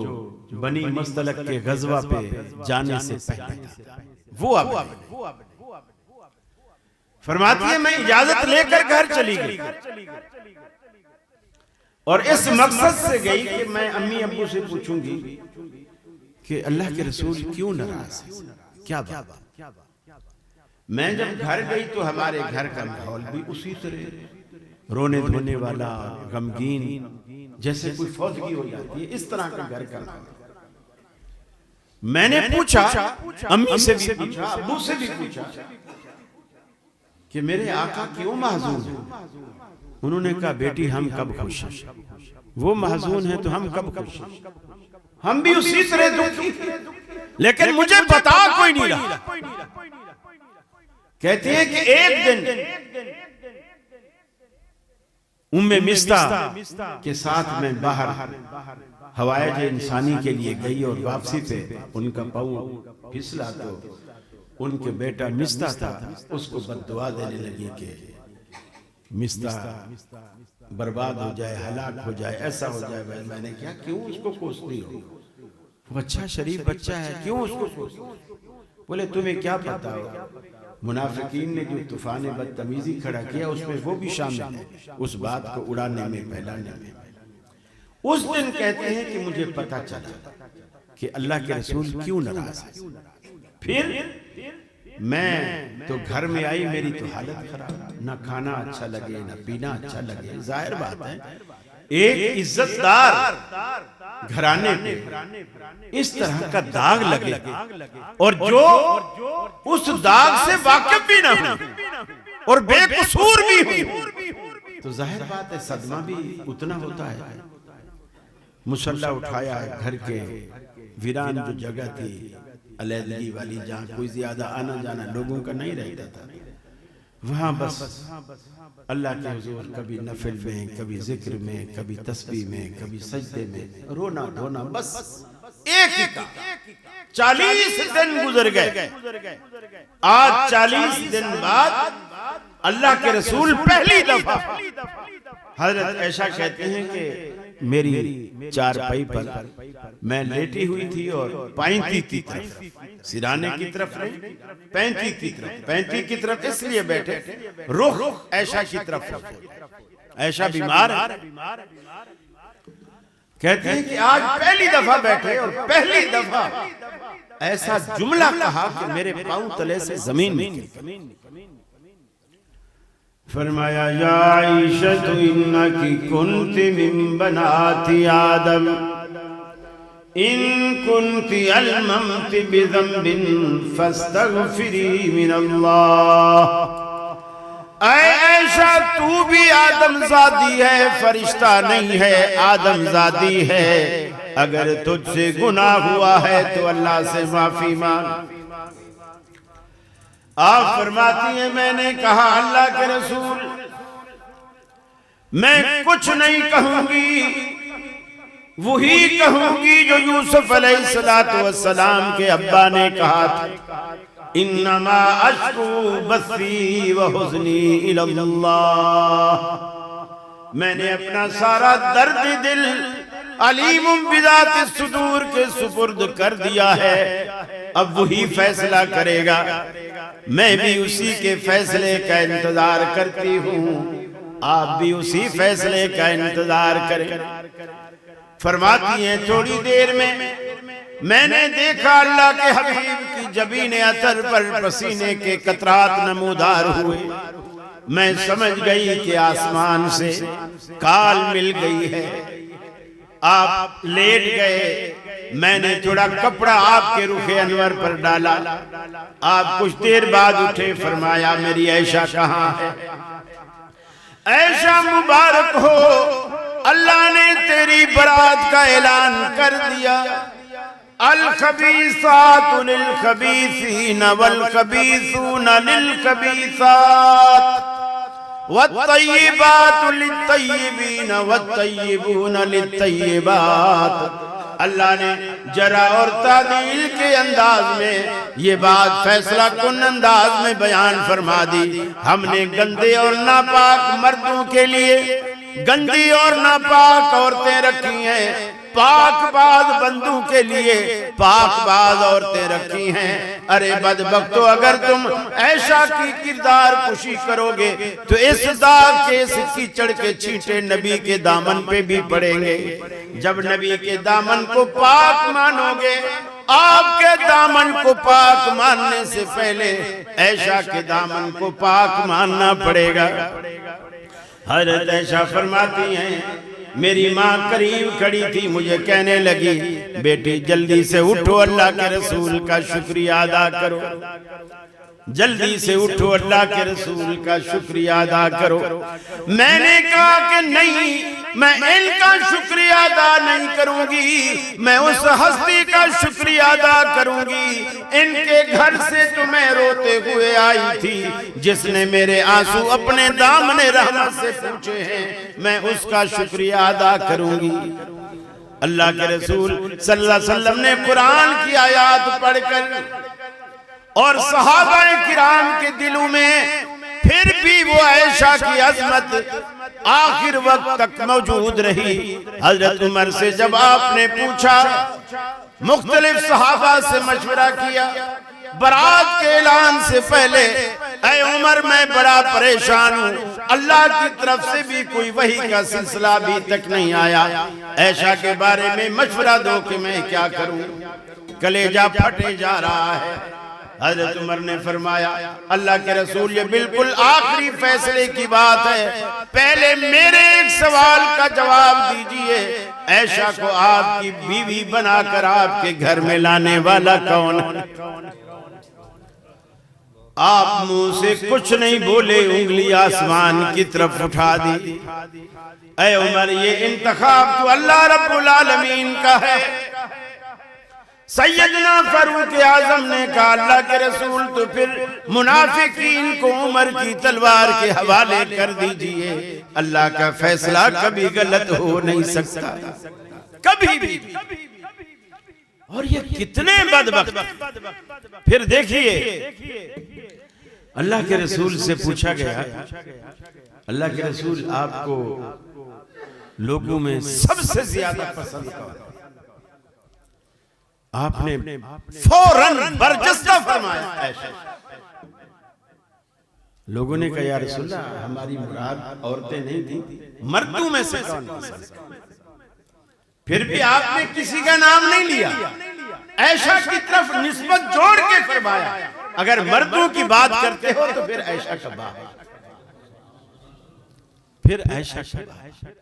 बनी मस्तलक के गजवा पे जाने से पहले था। वो अब फरमाती है मैं इजाजत लेकर घर चली गई और इस मकसद से गई कि मैं अम्मी अब्बू से पूछूंगी कि अल्लाह के रसूल क्यों नाराज है, क्या बात। मैं जब घर गई तो हमारे घर का माहौल भी उसी तरह रोने धोने वाला, गमगीन, जैसे कोई फौतगी हो जाती है, इस तरह का घर का नाम। मैंने पूछा, अम्मी से भी पूछा, अब्बू से भी पूछा कि मेरे आका क्यों महजून है? उन्होंने कहा बेटी हम कब खुश हैं, वो महजून है तो हम कब खुश हैं, हम भी उसी तरह दुखी, लेकिन मुझे बता कोई नहीं रहा। कहती है कि एक दिन उम्मे मिस्ता के साथ में बाहर हवाए इंसानी के लिए गई और वापसी पे उनका पाँव फिसला तो उनके बेटा मिस्ता था, उसको बद्दुआ देने लगी कि मिस्ता बर्बाद हो जाए, हलाक हो जाए, ऐसा हो जाए। मैंने क्या, क्यों उसको कोसती हो, वो अच्छा शरीफ बच्चा है, क्यों उसको कोसती हो? बोले तुम्हें क्या पता हो, मुनाफिकीन ने जो तूफान बदतमीजी खड़ा किया उसमें वो भी शामिल है, उस बात को उड़ाने में, फैलाने में। उस दिन कहते हैं कि मुझे पता चला कि अल्लाह के रसूल क्यों नाराज है। फिर मैं तो घर में आई, मेरी तो हालत खराब, ना खाना अच्छा लगे ना पीना अच्छा लगे। जाहिर बात है एक इज्जतदार घराने पे इस तरह का दाग लगे और जो उस दाग से वाकिफ भी ना हो और बेकसूर भी हो, तो जाहिर बात है सदमा भी उतना होता है। मुसल्ला उठाया, घर के वीरान जो जगह थी अलैदगी वाली, जहाँ कोई ज्यादा आना जाना लोगों का नहीं रहता था, वहां बस अल्लाह के हुजूर कभी नफिल में, कभी जिक्र में, कभी तस्बीह में, कभी सजदे में, रोना धोना, बस एक ही का 40 दिन गुजर गए। आज 40 दिन बाद अल्लाह के रसूल पहली दफा, हजरत ऐशा कहते हैं कि मेरी चारपाई पर मैं लेटी हुई थी और पैंती की तरफ, सिराने की तरफ नहीं, पैंती की तरफ, पैंती की तरफ इसलिए बैठे रुख ऐशा की तरफ, ऐशा बीमार है। कहते हैं कि आज पहली दफा बैठे और पहली दफा ऐसा जुमला कहा कि मेरे पांव तले से जमीन में फरमाया, या आयशा इन्नकी कुन्ति मिन बनाति आदम इन कुन्ति अलममति बिज़ंबिन फस्तगफिरी मिनल्लाह। ऐ आयशा तू भी आदमजादी है, फरिश्ता नहीं है, आदमजादी है। अगर तुझसे गुनाह हुआ है तो अल्लाह से माफी मांग। आप फरमाती हैं मैंने कहा अल्लाह के रसूल मैं कुछ नहीं कहूंगी, वही कहूंगी जो यूसुफ अलैहिस्सलातु वस्सलाम के अब्बा ने कहा था, इन्नमा अश्कू बसी व हुज़्नी इलल्लाह। मैंने अपना सारा दर्द दिल अलीमुम बिज़ाति सुदूर के सुपुर्द कर दिया है, अब वही फैसला करेगा। मैं भी उसी के फैसले का इंतजार करती हूँ, आप भी उसी फैसले का इंतजार करें। फरमाती हैं थोड़ी देर में मैंने देखा अल्लाह के हबीब की जबीन अतर पर पसीने के कतरात नमूदार हुए। मैं समझ गई कि आसमान से काल मिल गई है। आप लेट गए, मैंने थोड़ा कपड़ा आपके रुखे अनवर पर डाला। आप कुछ देर बाद उठे, फरमाया मेरी ऐशा कहाँ है? ऐशा मुबारक हो, अल्लाह ने तेरी बरात का ऐलान कर दिया। अल खबीसातु लिल खबीसीन वल खबीसून लिल खबीसात वत्तय्यिबातु लित्तय्यिबीन वत्तय्यिबून लित्तय्यिबात। अल्लाह ने जरा और तादील के अंदाज में ये बात फैसला कुन अंदाज में बयान फरमा दी। हमने गंदे और नापाक मर्दों के लिए गंदी और नापाक औरतें रखी हैं, पाकबाज बंदों के लिए पाकबाज औरतें रखी हैं। अरे बदबख्तो, अगर तुम ऐशा की किरदार कुशी करोगे तो इस दाग के, इस कीचड़ के छींटे नबी के दामन पे भी पड़ेंगे। जब नबी के दामन को पाक मानोगे, आपके दामन को पाक मानने से पहले ऐशा के दामन को पाक मानना पड़ेगा। हज़रत आयशा फरमाती हैं मेरी माँ करीब खड़ी थी, मुझे कहने लगी बेटी जल्दी से उठो, अल्लाह के रसूल का शुक्रिया अदा करो, जल्दी से उठो, अल्लाह के रसूल का शुक्रिया अदा करो। मैंने कहा कि नहीं, मैं इनका शुक्रिया अदा नहीं करूंगी, मैं उस हस्ती का शुक्रिया अदा करूंगी, इनके घर से तो मैं रोते हुए आई थी, जिसने मेरे आंसू अपने दामने रहमत से पूछे हैं, मैं उसका शुक्रिया अदा करूंगी। अल्लाह के रसूल सल्लल्लाहु अलैहि वसल्लम ने कुरान की आयत पढ़कर और सहाबाए किराम के दिलों में फिर भी वो आयशा की अजमत आखिर वक्त तक मौजूद रही। हजरत उमर से जब आपने पूछा, मुख्तलिफ सहाबा से मशवरा किया, बरात के ऐलान से पहले ऐ उमर मैं बड़ा परेशान हूँ, अल्लाह की तरफ से भी कोई वही का सिलसिला अभी तक नहीं आया, आयशा के बारे में मशवरा दो कि मैं क्या करूँ, कलेजा फटे जा रहा है। हज़रत उमर ने फरमाया अल्लाह के रसूल ये बिल्कुल आखिरी फैसले की बात है, पहले मेरे एक सवाल का जवाब दीजिए, आयशा को आपकी बीवी बनाकर आपके घर में लाने वाला कौन है? आप मुंह से कुछ नहीं बोले, उंगली आसमान की तरफ उठा दी। ऐ उमर ये इंतखाब तो अल्लाह रब्बुल आलमीन का है। सैयदना फारूक आजम ने कहा अल्लाह के रसूल तो फिर मुनाफिकीन को उमर की तलवार के हवाले कर दीजिए, अल्लाह का फैसला कभी गलत हो नहीं सकता, कभी भी। और ये कितने बदबख्त। फिर देखिए अल्लाह के रसूल से पूछा गया, अल्लाह के रसूल आपको लोगों में सबसे ज्यादा पसंद कौन? आपने फौरन बरजस्ता फरमाया आयशा। लोगों ने कहा या रसूलल्लाह हमारी मुराद औरतें नहीं थी, मर्दों में से कौन पसंद? फिर भी आपने किसी का नाम नहीं लिया, आयशा की तरफ निस्बत जोड़ के फरमाया अगर मर्दों की बात करते हो तो फिर आयशा का बाप, फिर आयशा का बाप।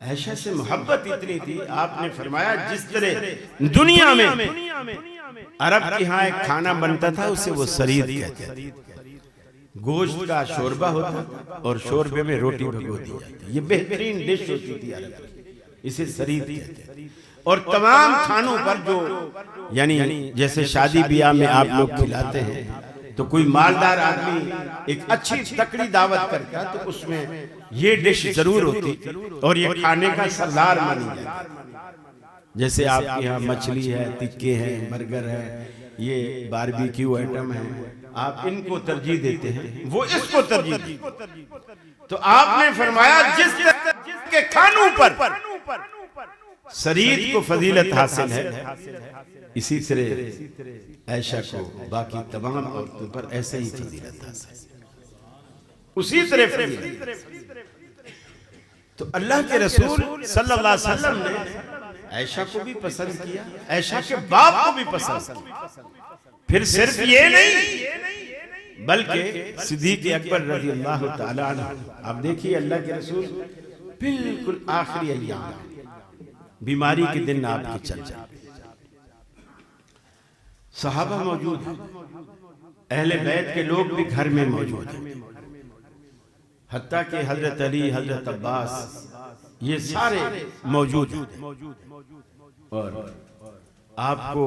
आयशा से मोहब्बत इतनी थी, आपने फरमाया जिस तरह दुनिया में अरब के यहाँ एक खाना बनता था उसे वो सरीद कहते थे, गोश्त का शोरबा होता और शोरबे में रोटी भिगो दी जाती, ये बेहतरीन डिश होती थी अरब की, इसे सरीद कहते हैं। और तमाम खानों पर जो यानी जैसे शादी ब्याह में आप लोग खिलाते हैं तो कोई मालदार आदमी एक अच्छी तकड़ी दावत करता तो उसमें ये डिश जरूर होती और ये खाने का सरदार मानी जाती। जैसे आपके यहाँ मछली है, टिक्के हैं, बर्गर है, ये बारबेक्यू आइटम है, आप इनको तरजीह देते हैं, वो इसको तरजीह देते। तो आपने फरमाया जिस के खानों पर सरीद को फजीलत हासिल है, इसी तरह आयशा को बाकी तमाम औरतों पर ऐसे ही फजीलत हासिल, उसी तरह फजीलत। तो अल्लाह के रसूल सल्लल्लाहु अलैहि वसल्लम ने आयशा को भी पसंद किया, आयशा के बाप को भी पसंद किया। फिर सिर्फ ये नहीं बल्कि सिद्दीक़ अकबर रज़ी अल्लाह तआला अन्हु, आप देखिए अल्लाह के रसूल बिल्कुल आखिरी अय्याम बीमारी के दिन आपके चल जाते, सहाबा मौजूद हैं, अहले बैत के लोग भी घर में मौजूद हैं, हत्ता कि हजरत अली, हजरत अब्बास ये सारे मौजूद हैं। और आपको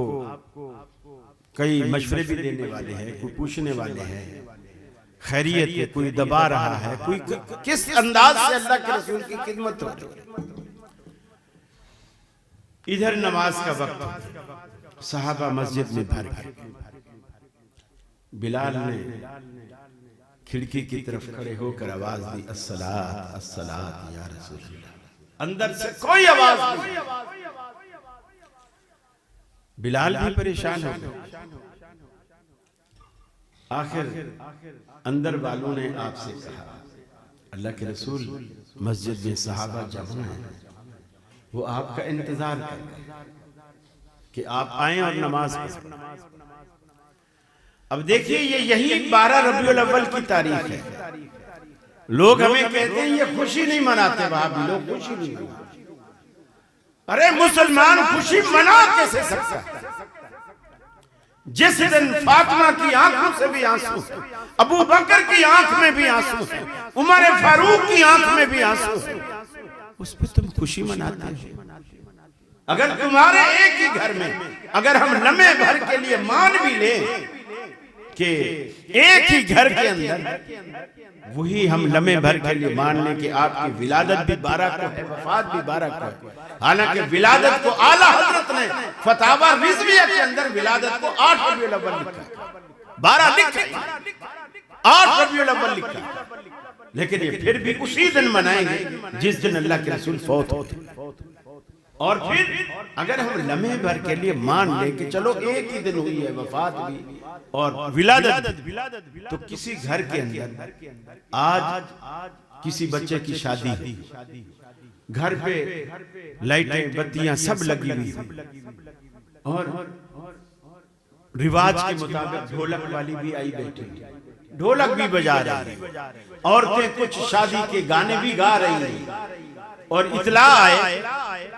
कई मशवरे भी देने वाले हैं, कोई पूछने वाले हैं खैरियत है, कोई दबा रहा है, कोई किस अंदाज से अल्लाह के रसूल की खिदमत हो रही है। इधर नमाज का वक्त, सहाबा मस्जिद में भर गए, बिलाल ने खिड़की की तरफ खड़े होकर आवाज दी अस्सलात अस्सलात या रसूल अल्लाह। अंदर से कोई आवाज नहीं, बिलाल भी परेशान हो गए। आखिर अंदर वालों ने आपसे कहा अल्लाह के रसूल मस्जिद में सहाबा जमा हैं, वो आपका इंतजार कर कि आप आए और नमाज पढ़ें। अब देखिए ये यही 12 रबीउल अव्वल की तारीख है, लोग हमें कहते हैं ये खुशी नहीं मनाते, भाभी लोग खुशी नहीं मनाते। अरे मुसलमान खुशी मना कैसे सकता है? जिस दिन फातिमा की आंखों से भी आंसू, अबू बकर की आंख में भी आंसू, उमर फारूक की आंख में भी आंसू, उस पर तुम खुशी मनाते हो। अगर तुम्हारे एक ही घर में अगर हम लम्हे भर के लिए मान भी लें कि एक ही घर के अंदर वही हम लम्हे भर के लिए मान लें कि आपकी विलादत भी 12 को है, वफात भी 12 को है, हालांकि विलादत को आला हजरत ने फतावा रिजविया के अंदर विलादत को 8 रबीउल अव्वल लिखा, 12 लिखा, 8 रबीउल अव्वल लिखा, लेकिन ये फिर भी उसी दिन मनाएंगे जिस दिन अल्लाह के रसूल फौत होते। और फिर अगर हम लम्हे भर के लिए मान ले कि चलो एक ही दिन हुई है वफात भी और विलादत, तो किसी घर के अंदर आज किसी बच्चे की शादी है, घर पे लाइटें बत्तियां सब लगी हुई और रिवाज के मुताबिक ढोलक वाली भी आई बैठी, ढोलक भी बजा रही है, औरतें कुछ शादी के गाने भी गा रही हैं, और इतला आए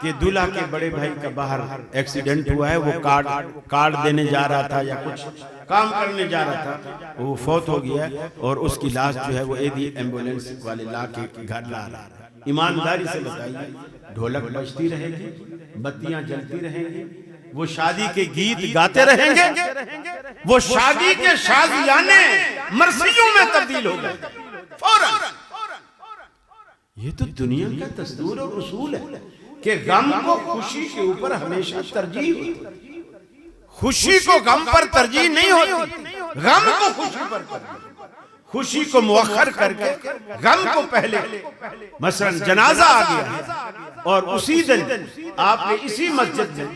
कि दूल्हा के बड़े भाई का बाहर एक्सीडेंट हुआ है, वो कार्ड देने जा रहा था या कुछ काम करने जा रहा था, वो फौत हो गया है और उसकी लाश जो है वो एम्बुलेंस वाले ला के घर ला रहा है। ईमानदारी से बताइए, ढोलक बजती रहेगी, बत्तियां जलती रहेंगी, वो शादी के गीत गाते रहेंगे, वो शादी के शादियाने मरसियों में तब्दील हो गए फौरन। ये तो दुनिया का दस्तूर और उसूल है कि गम को खुशी के ऊपर हमेशा तरजीह होती है, खुशी को गम पर तरजीह नहीं होती, गम को खुशी पर तरजीह, खुशी को मुअख्खर करके गम को पहले। मसलन जनाजा आ गया और उसी दिन आपने इसी मस्जिद में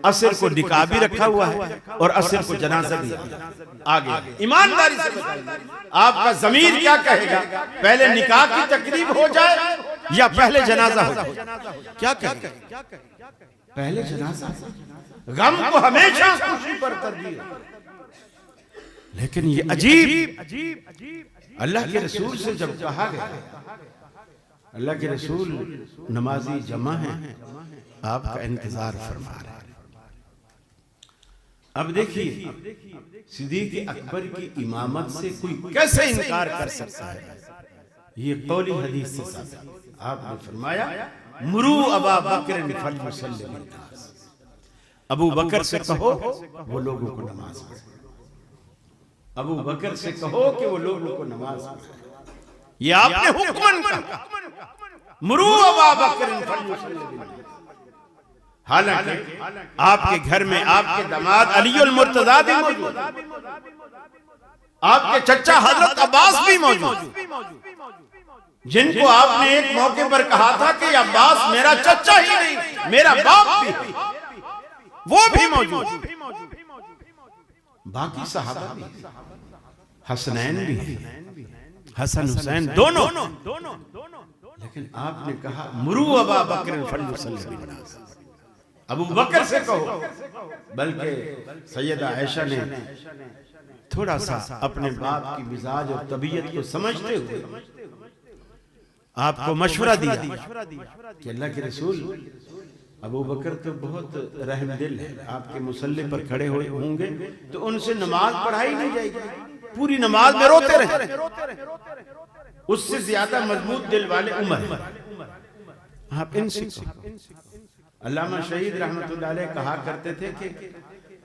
असर को निकाह भी रखा हुआ है और असर को जनाजा भी आ गया। ईमानदारी से बताइए, आपका ज़मीर क्या कहेगा, पहले निकाह की तकरीब हो जाए या पहले जनाजा हो जाए? क्या कहेगा? पहले जनाजा। गम को हमेशा खुशी पर तरजीह। लेकिन ये अजीब, अल्लाह के रसूल से जब कहा गया, अल्लाह के रसूल नमाजी जमा है, आपका इंतजार फरमा रहे हैं। अब देखिए, सिद्दीक़ अकबर की इमामत से कोई कैसे इनकार कर सकता है? ये कौली हदीस से साबित। आपने फरमाया मुरू अबा बकर फलयुसल्लि बिन्नास, अबू बकर से कहो वो लोगों को नमाज पढ़े, अबू बकर से कहो कि वो लोगों को नमाज पढ़े। ये आपने हुक्मन कहा, मुरू अबा बकर फलयुसल्लि बिन्नास। हालांकि आपके घर में आपके दामाद अलीउल मुर्तज़ा भी मौजूद, आपके चचा हजरत अब्बास भी मौजूद, जिनको आपने एक मौके पर कहा था कि अब्बास मेरा चचा ही नहीं मेरा बाप भी, वो भी मौजूद, बाकी सहाबा भी, हसनैन भी हैं, हसन हुसैन दोनों। लेकिन आपने कहा मुरू अबा बकर फलयुसल्लि बिन्नास, अबू बकर से कहो। बल्कि सैयदा आयशा ने थोड़ा सा अपने बाप की मिजाज और तबीयत को समझते हुए आपको मशवरा दिया कि अल्लाह के रसूल, अबू बकर तो बहुत रहमदिल है, आपके मुसल्ले पर खड़े हुए होंगे तो उनसे नमाज पढ़ाई नहीं जाएगी, पूरी नमाज में रोते रहे, उससे ज्यादा मजबूत दिल वाले उमर, आप इनसे। अल्लामा शहीद रहमतुल्लाह अलैह कहा करते थे कि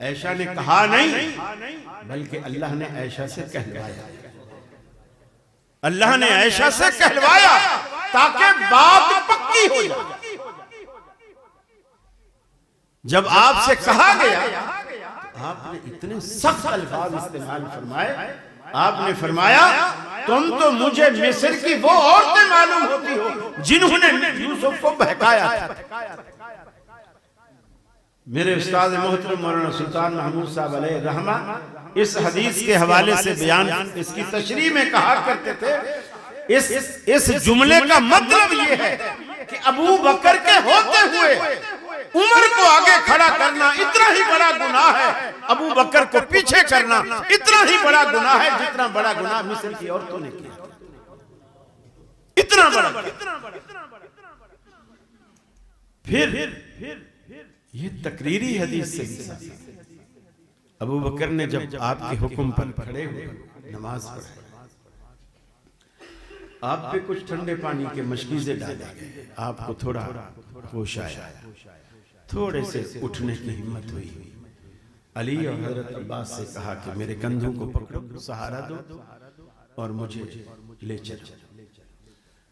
ऐशा ने कहा नहीं, बल्कि अल्लाह ने ऐशा से कहलवाया, अल्लाह ने ऐशा से कहलवाया ताकि बात पक्की हो जाए। जब आपसे कहा गया आपने इतने सख्त अल्फाज इस्तेमाल फरमाए, आपने फरमाया तुम तो मुझे मिस्र की वो औरतें मालूम होती हो जिन्होंने यूसुफ को बहकाया था। मेरे उस्ताद मोहतरम मौलाना सुल्तान महमूद साहब अलैहि रहमा इस हदीस के हवाले से बयान, इसकी तशरीह में कहा करते थे, इस जुमले का मतलब ये है कि अबू बकर के होते हुए उमर को आगे खड़ा करना इतना ही बड़ा गुनाह है, अबू बकर को पीछे करना इतना ही बड़ा गुनाह है जितना बड़ा गुनाह मिस्र की औरतों ने किया। इतना बड़ा। फिर ये तकरीरी हदीस से अबू बकर ने जब आपके हुक्म पर खड़े हुए नमाज पढ़ाई, आप पे कुछ ठंडे पानी के मशकीज़े डाले गए, आपको थोड़ा होश आया, थोड़े से उठने की हिम्मत हुई। अली और हजरत अब्बास से कहा कि मेरे कंधों को पकड़ो, सहारा दो और मुझे ले चलो।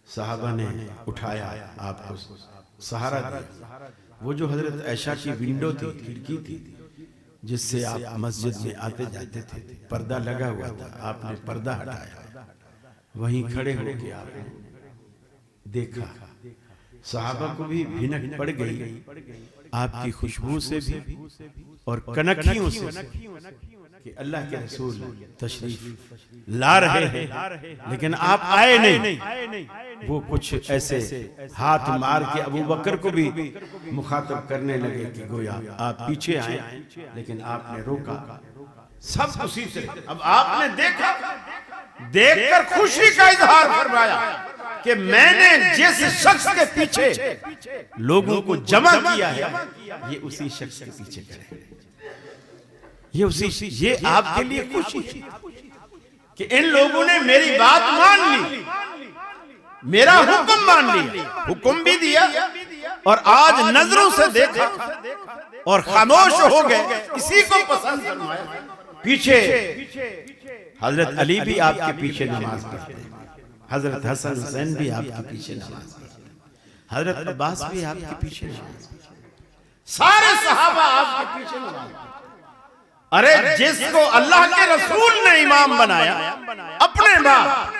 साहबा ने उठाया, आपको सहारा दिया। वो जो हजरत ऐशा की विंडो थी, खिड़की थी, जिससे आप मस्जिद में आते जाते थे, पर्दा लगा हुआ था, आपने पर्दा हटाया, वहीं खड़े होके आपने देखा। सहाबा को भी भिनक पड़ गई आपकी खुशबू से भी और कनखियों से कि अल्लाह के रसूल तशरीफ ला रहे हैं, लेकिन आप आए नहीं। वो कुछ ऐसे हाथ मार के अबू बकर को भी मुखातब करने लगे कि गोया आप पीछे आए, लेकिन आपने रोका। सब उसी से अब आपने देखा, देखकर खुशी का इजहार फरमाया कि मैंने जिस शख्स के पीछे लोगों को जमा किया है, ये उसी शख्स के पीछे करें। ये आपके लिए खुशी कि इन लोगों ने मेरी बात मान ली, मेरा हुक्म मान लिया, हुक्म भी दिया और आज नजरों से देखा और खामोश हो गए, इसी को पसंद फरमाया। पीछे हजरत अली भी आपके पीछे नमाज पढ़ते हैं, हजरत हसन हुसैन भी आपके पीछे नमाज पढ़ते हैं, हजरत अब्बास भी आपके पीछे नमाज पढ़ते हैं, सारे सहाबा आपके पीछे नमाज पढ़ते हैं। अरे जिसको अल्लाह के रसूल ने इमाम बनाया, अपने बाप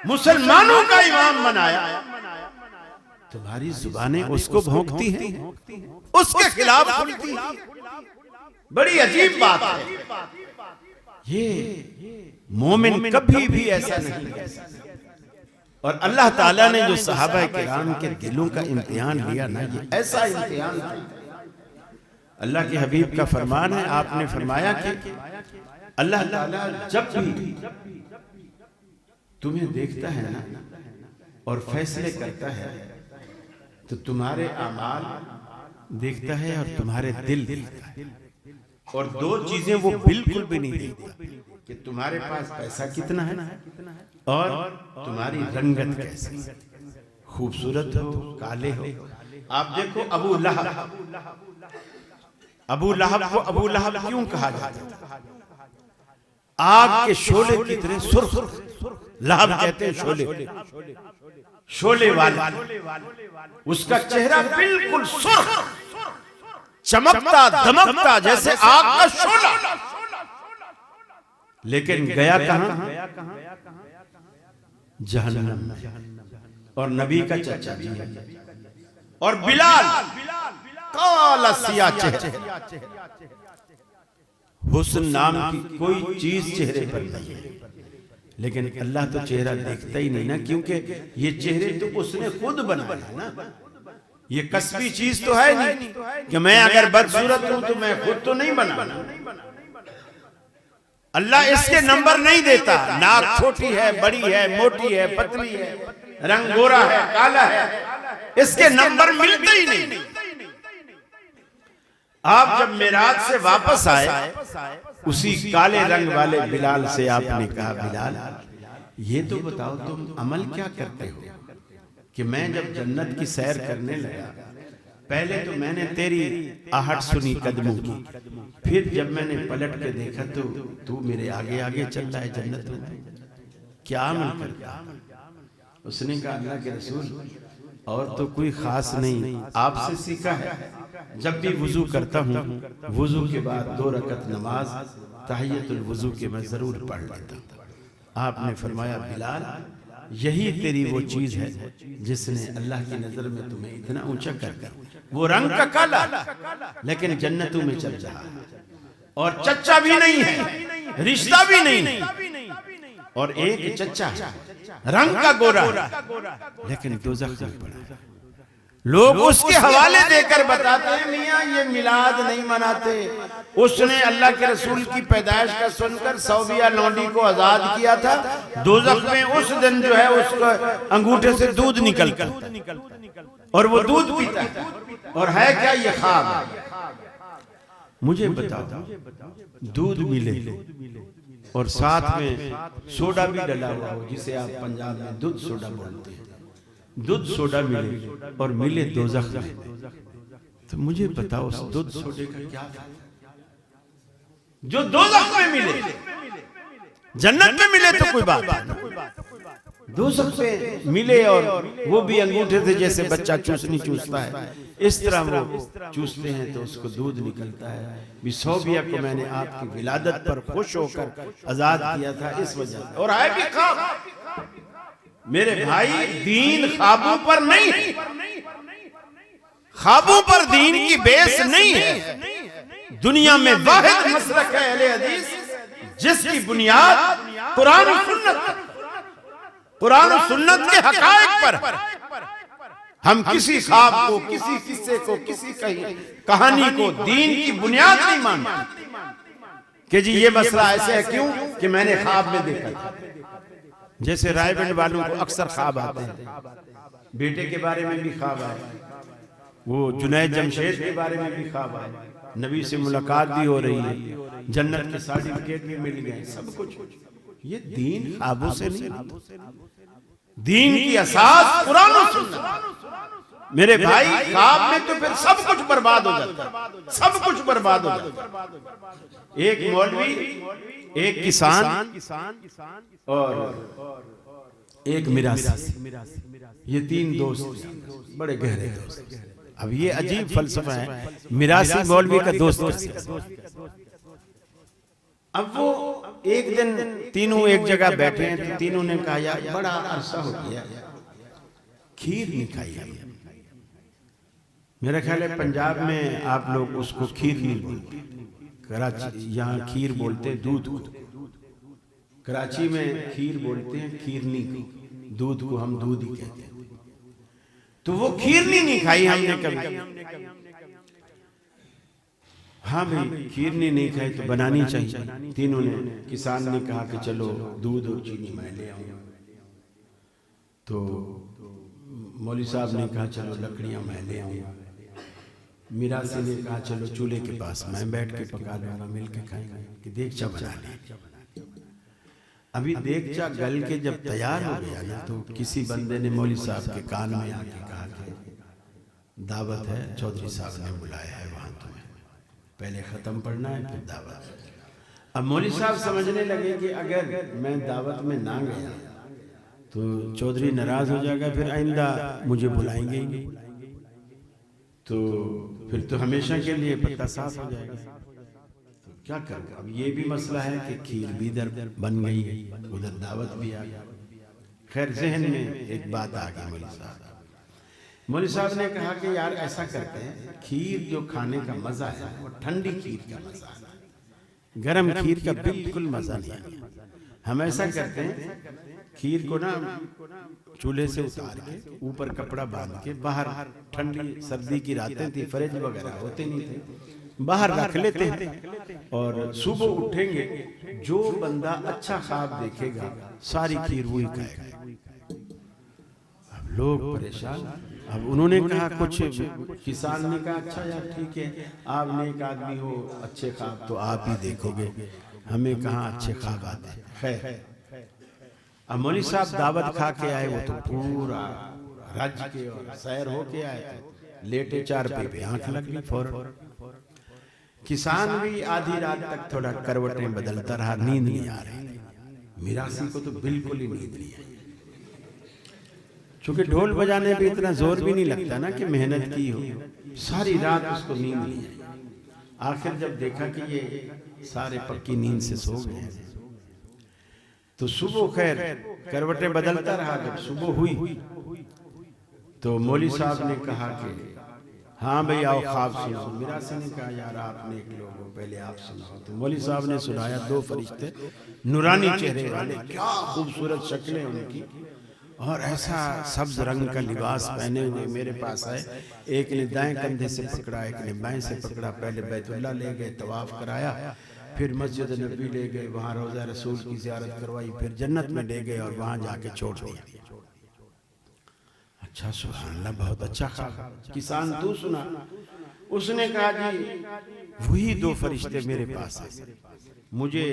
मुसलमानों का इमाम बनाया, तुम्हारी जुबानें उसको भौंकती हैं, उसके खिलाफ खुलती हैं। बड़ी अजीब बात है। ये मोमिन कभी भी ऐसा नहीं है। और अल्लाह ताला ने जो सहाबा किराम के दिलों का इम्तिहान लिया ना, ये ऐसा इम्तिहान था। अल्लाह के हबीब का फरमान है, आपने फरमाया कि अल्लाह ताला जब भी तुम्हें देखता है ना और फैसले करता है, तो तुम्हारे अमाल देखता है और तुम्हारे दिल देखता है। और दो चीजें वो बिल्कुल भी नहीं देखता कि तुम्हारे पास पैसा कितना है और तुम्हारी रंगत कैसी, खूबसूरत हो, काले हो। आप देखो अबू लहब को अबू लहब क्यों कहा जाता? आग के शोले की तरह सुर्ख, लहब कहते हैं शोले, शोले वाला। उसका चेहरा बिल्कुल सुर्ख, चमकता दमकता जैसे आग का शोला। लेकिन गया कहां? जहन्नम में। और नबी का चचा जी और बिलाल काला सिया चेहरा, हुस्न नाम की कोई चीज चेहरे पर नहीं है। लेकिन अल्लाह तो चेहरा देखता ही नहीं ना, क्योंकि ये चेहरे तो उसने खुद बनाया ना। ये कसबी चीज तो है नहीं कि मैं अगर बदसूरत हूं तो मैं खुद तो नहीं बना। अल्लाह इसके नंबर नहीं देता, नाक छोटी है, बड़ी है, मोटी है, पतली है, रंग गोरा है, काला है, इसके नंबर मिलते ही नहीं। आप जब मेराज से वापस आए, उसी काले रंग वाले बिलाल से आपने कहा, बिलाल ये तो बताओ तुम अमल क्या करते हो कि मैं जब जन्नत की सैर करने लगा, पहले तो मैंने तेरी आहट सुनी कदमों की, फिर जब मैंने पलट के देखा तो तू मेरे आगे आगे चल रहा है जन्नत में, क्या अमल करता? उसने कहा, अल्लाह के रसूल और तो कोई खास नहीं, आपसे सीखा है। जब भी वुजू करता हूँ, वुजू के बाद 2 रकत नमाज तहियतुल वुजू के मैं जरूर पढ़ लेता हूँ। आपने फरमाया, बिलाल यही तेरी वो चीज है जिसने अल्लाह की नजर में तुम्हें इतना ऊंचा कर दिया। वो रंग का काला, लेकिन जन्नतों में चल रहा है, और चच्चा भी नहीं है, रिश्ता भी नहीं, और एक चच्चा रंग का गोरा, लेकिन दोज़ख में पड़ा। लोग उसके हवाले देकर बताते हैं मियाँ ये मिलाद नहीं मनाते। उसने अल्लाह के रसूल की पैदाइश का सुनकर सौबिया लौंडी को आजाद किया था। दोज़ख में उस दिन जो है उसको अंगूठे से दूध निकलता और वो दूध पीता है। और है क्या ये ख्वाब? मुझे बताओ, दूध मिले और साथ में सोडा भी डला हुआ हो, जिसे आप पंजाब में दूध सोडा बोलते हैं, दूध सोडा मिले और मिले दोज़ख में, तो मुझे बताओ उस दूध सोडे का क्या फायदा? जो दोज़ख में मिले, जन्नत में मिले तो कोई बात नहीं, दोज़ख में मिले और वो भी अंगूठे से जैसे बच्चा चूसनी चूसता है इस तरह वो चूसते हैं तो उसको दूध निकलता है। बिसौबिया को मैंने आपकी विलादत पर खुश होकर आजाद किया था इस वजह से। और आए भी ख्वाब मेरे भाई, दीन ख्वाबों पर नहीं है, ख्वाबों पर दीन की बेस नहीं है। दुनिया में वाहिद मसलक है अहले हदीस जिसकी बुनियाद कुरान और सुन्नत, कुरान और सुन्नत के हकायक पर। हम किसी ख्वाब को, किसी किस्से को, किसी कहानी को दीन की बुनियाद नहीं मानते कि जी ये मसला ऐसे है क्यों कि मैंने ख्वाब में देखा था। जैसे रायबंद वालों को अक्सर ख्वाब आते हैं, बेटे के बारे में भी ख्वाब आए, वो जुनैद जमशेद के बारे में भी ख्वाब आए, नबी से मुलाकात भी हो रही है, जन्नत के सर्टिफिकेट भी मिल गए, सब कुछ। ये दीन ख्वाबों से नहीं, दीन की असास कुरान और सुन्नत। मेरे भाई ख्वाब में तो फिर सब कुछ बर्बाद हो जाता है, सब कुछ बर्बाद हो जाता है। एक मौलवी, एक किसान और एक मिरासी, ये तीन दोस्त बड़े गहरे दोस्त। अब ये अजीब फलसफा है, मिरासी मौलवी का दोस्त। अब वो एक दिन तीनों एक जगह बैठे हैं तो तीनों ने कहा यार बड़ा अरसा हो गया खीर नहीं खाई। मेरा ख्याल है पंजाब में आप लोग उसको खीर नहीं बोलते, कराची यहाँ खीर बोलते हैं दूध को, कराची में खीर बोलते हैं खीरनी को, दूध को हम दूध ही कहते हैं। तो वो खीरनी नहीं खाई हमने कभी। हाँ भाई खीरनी नहीं खाई तो बनानी चाहिए। तीनों ने, किसान ने कहा कि चलो दूध और चीनी मैं ले आऊँ, तो मौलवी साहब ने कहा चलो लकड़ियाँ मैं ले आऊँगा, मिरासी ने कहा चलो चूल्हे के पास मैं बैठ के पका लूँगा, मिल के खाएंगे कि देगचा बना ले। अभी देगचा गल के जब तैयार हो गया ना तो किसी बंदे ने मौलवी साहब के कान में आके कहा कि दावत है, चौधरी साहब ने बुलाया है वहाँ, तुम्हें पहले ख़त्म पढ़ना है फिर दावत। अब मौलवी साहब समझने लगे कि अगर मैं दावत में ना गया तो चौधरी नाराज हो जाएगा, फिर आइंदा मुझे बुलाएंगे ही नहीं, तो फिर तो हमेशा के लिए पत्ता साफ हो जाएगा। तो क्या करें? अब ये भी मसला है कि खीर भी इधर बन गई, उधर दावत भी आ गया। खैर जहन में एक बात आ गई मौलवी साहब ने कहा कि यार ऐसा करते हैं, खीर जो खाने का मजा है वो ठंडी खीर का मजा है, गरम खीर का बिल्कुल मजा नहीं है। हम ऐसा करते हैं खीर को ना चूल्हे से उतार के ऊपर कपड़ा बांध के बाहर, ठंडी सर्दी की रातें थी, फ्रिज वगैरह होते नहीं थे, बाहर रख लेते हैं और सुबह उठेंगे, जो बंदा अच्छा ख्वाब देखेगा सारी खीर वही खाएगा। अब लोग परेशान। अब उन्होंने कहा, कुछ किसान ने कहा अच्छा यार ठीक है, आप नेक आदमी हो, अच्छे ख्वाब तो आप ही देखोगे, हमें कहाँ अच्छे ख्वाब आते। खैर अब मौलवी साहब दावत खा के आए, वो तो पूरा रज के और सैर हो के आए थे, लेटे चार पे आंख लग गई फौरन। किसान भी आधी रात तक थोड़ा करवटें बदलता रहा, नींद नहीं आ रही। मिरासी को तो बिल्कुल ही नींद नहीं आई, क्योंकि ढोल बजाने पे इतना जोर भी नहीं लगता ना कि मेहनत की हो, सारी रात उसको नींद नहीं आई। आखिर जब देखा कि ये सारे पक्की नींद से सो गए तो सुबह खैर करवटें बदलता रहा। जब सुबह हुई तो मौलवी साहब ने कहा कि हाँ भाई आओ ख्वाब सुनो। मिरासी ने कहा यार आप नेक लोग हो, पहले आप सुनाओ। तो मौलवी साहब ने सुनाया, दो फरिश्ते नूरानी चेहरे वाले, क्या खूबसूरत शक्लें उनकी, और ऐसा सब्ज रंग का लिबास पहने हुए मेरे पास आए। एक ने दाएं कंधे से पकड़ा, एक ने बाएं से पकड़ा। पहले बैतुल्ला ले गए, तवाफ कराया, फिर मस्जिद नबी ले गए, वहाँ रोज़ा रसूल की ज़ियारत करवाई, फिर जन्नत में ले गए और वहाँ जाके छोड़ दिया। अच्छा सुभान अल्लाह, बहुत अच्छा कहा। किसान तू सुना? उसने कहा जी वही दो फरिश्ते मेरे पास है, मुझे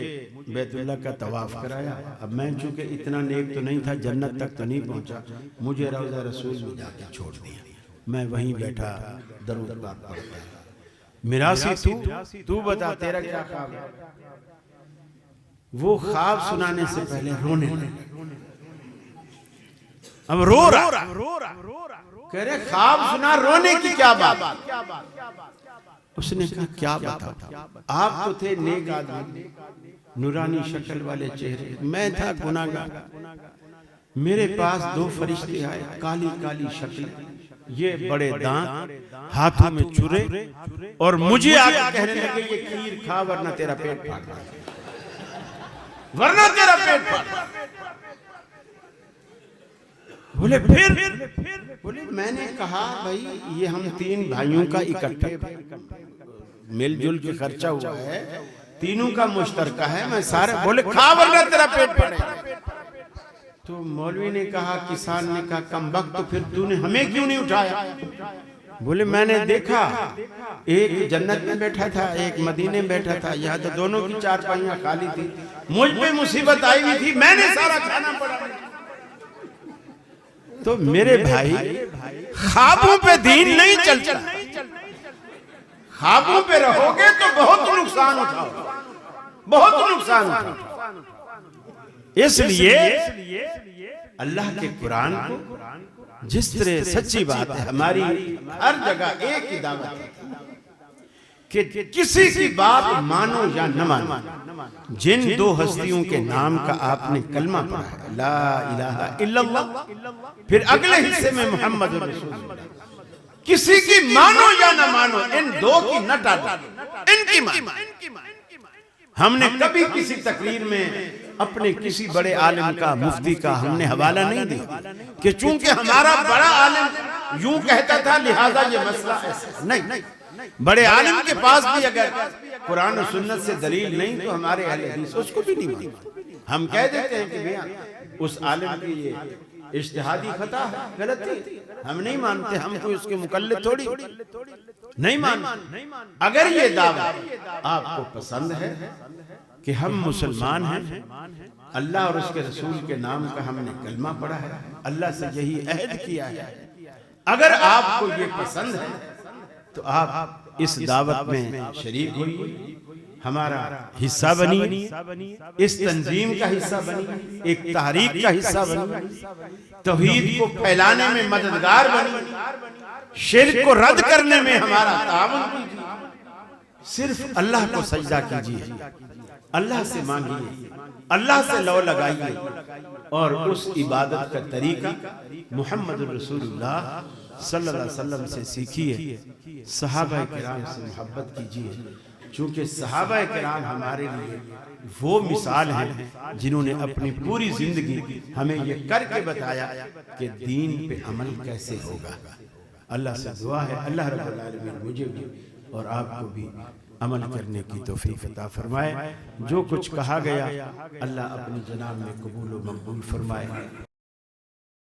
बैतुल्ला का तवाफ कराया। अब मैं चूंकि इतना नेक तो नहीं था, जन्नत तक तो नहीं पहुंचा, मुझे रोज़ा रसूल में जाके छोड़ दिया। मैं वहीं बैठा दरूद पाक पढ़ता। मिरासी तू बता तेरा क्या ख्वाब है? वो ख्वाब सुनाने से पहले रोने लगा। अब रो रहा कह रहे ख्वाब सुना, रोने की क्या बात? उसने कहा क्या बताओ, आप तो थे नेक आदमी, नूरानी शक्ल वाले चेहरे, मैं था गुनाहगार। मेरे पास दो फरिश्ते आए, काली काली शक्ल, ये बड़े दांत, हाथों में छुरे, और मुझे आके कहने लगे ये खीर खा वरना तेरा पेट फाड़, वरना तेरा पेट फाड़। बोले फिर बोले मैंने कहा भाई ये हम तीन भाइयों का इकट्ठे मिलजुल के खर्चा हुआ है, तीनों का मुश्तरका है, मैं सारे। बोले खा वरना तेरा पेट फाड़े। तो मौलवी ने कहा, किसान ने कहा कमबख्त, तो फिर तूने हमें क्यों नहीं उठाया? बोले मैंने देखा एक जन्नत में बैठा था, एक मदीने में बैठा था, यहाँ तो दोनों की चारपाइयां खाली थी, मुझ पे मुसीबत आई हुई थी, मैंने सारा खाना पड़ा। तो मेरे भाई ख्वाबों पे दीन नहीं चलता, ख्वाबों पे रहोगे तो बहुत नुकसान उठाओ, बहुत नुकसान उठाओ। इसलिए अल्लाह के कुरान को जिस तरह सच्ची बात है, हमारी हर जगह एक ही दावत है कि किसी की बात मानो या न मानो, जिन दो हस्तियों के नाम का आपने कलमा पढ़ा है, ला इलाहा इल्लल्लाह, फिर अगले हिस्से में मोहम्मद रसूलुल्लाह, किसी की मानो या न मानो, इन दो की न टालो, इनकी मानो। हमने कभी किसी तकरीर में अपने किसी बड़े आलिम का, मुफ्ती का हमने हवाला नहीं दिया कि चूंकि हमारा बड़ा आलिम यूं कहता था लिहाजा ये मसला ऐसा नहीं। बड़े आलिम के पास भी अगर कुरान और सुन्नत से दलील नहीं तो हमारे अहले हदीस उसको भी नहीं मानते। हम कह देते हैं कि भैया उस आलिम की ये इज्तिहादी खता है, गलती, हम नहीं मानते, हम कोई उसके मुकल्लिद थोड़ी नहीं मानते। अगर ये दावा आपको पसंद है कि हम मुसलमान हैं, अल्लाह और उसके रसूल के नाम का हमने कलमा पढ़ा है, अल्लाह से यही अहद किया है, अगर आपको ये पसंद है तो आप इस दावत में शरीक होइए, हमारा हिस्सा बनिए, इस तंजीम का हिस्सा बनिए, एक तहरीक का हिस्सा बनिए, तौहीद को फैलाने में मददगार बनिए, शिर्क को रद्द करने में हमारा ताउन कीजिए, सिर्फ अल्लाह को सजदा कीजिए, अल्लाह से मांगिए, अल्लाह से लौ लगाइए, और उस इबादत का तरीका मुहम्मद रसूलुल्लाह सल्लल्लाहु अलैहि वसल्लम से सीखिए, सहाबा किराम से मोहब्बत कीजिए, चूंकि सहाबा किराम हमारे लिए वो मिसाल हैं जिन्होंने अपनी पूरी जिंदगी हमें ये करके बताया कि दीन पे अमल कैसे होगा। अल्लाह से दुआ है अल्लाह रब्बुल आलमीन मुझे भी और आपको भी अमल करने की तौफीक अता फरमाए। जो कुछ कहा गया अल्लाह अपनी जनाब में कबूल व मकबूल फरमाए।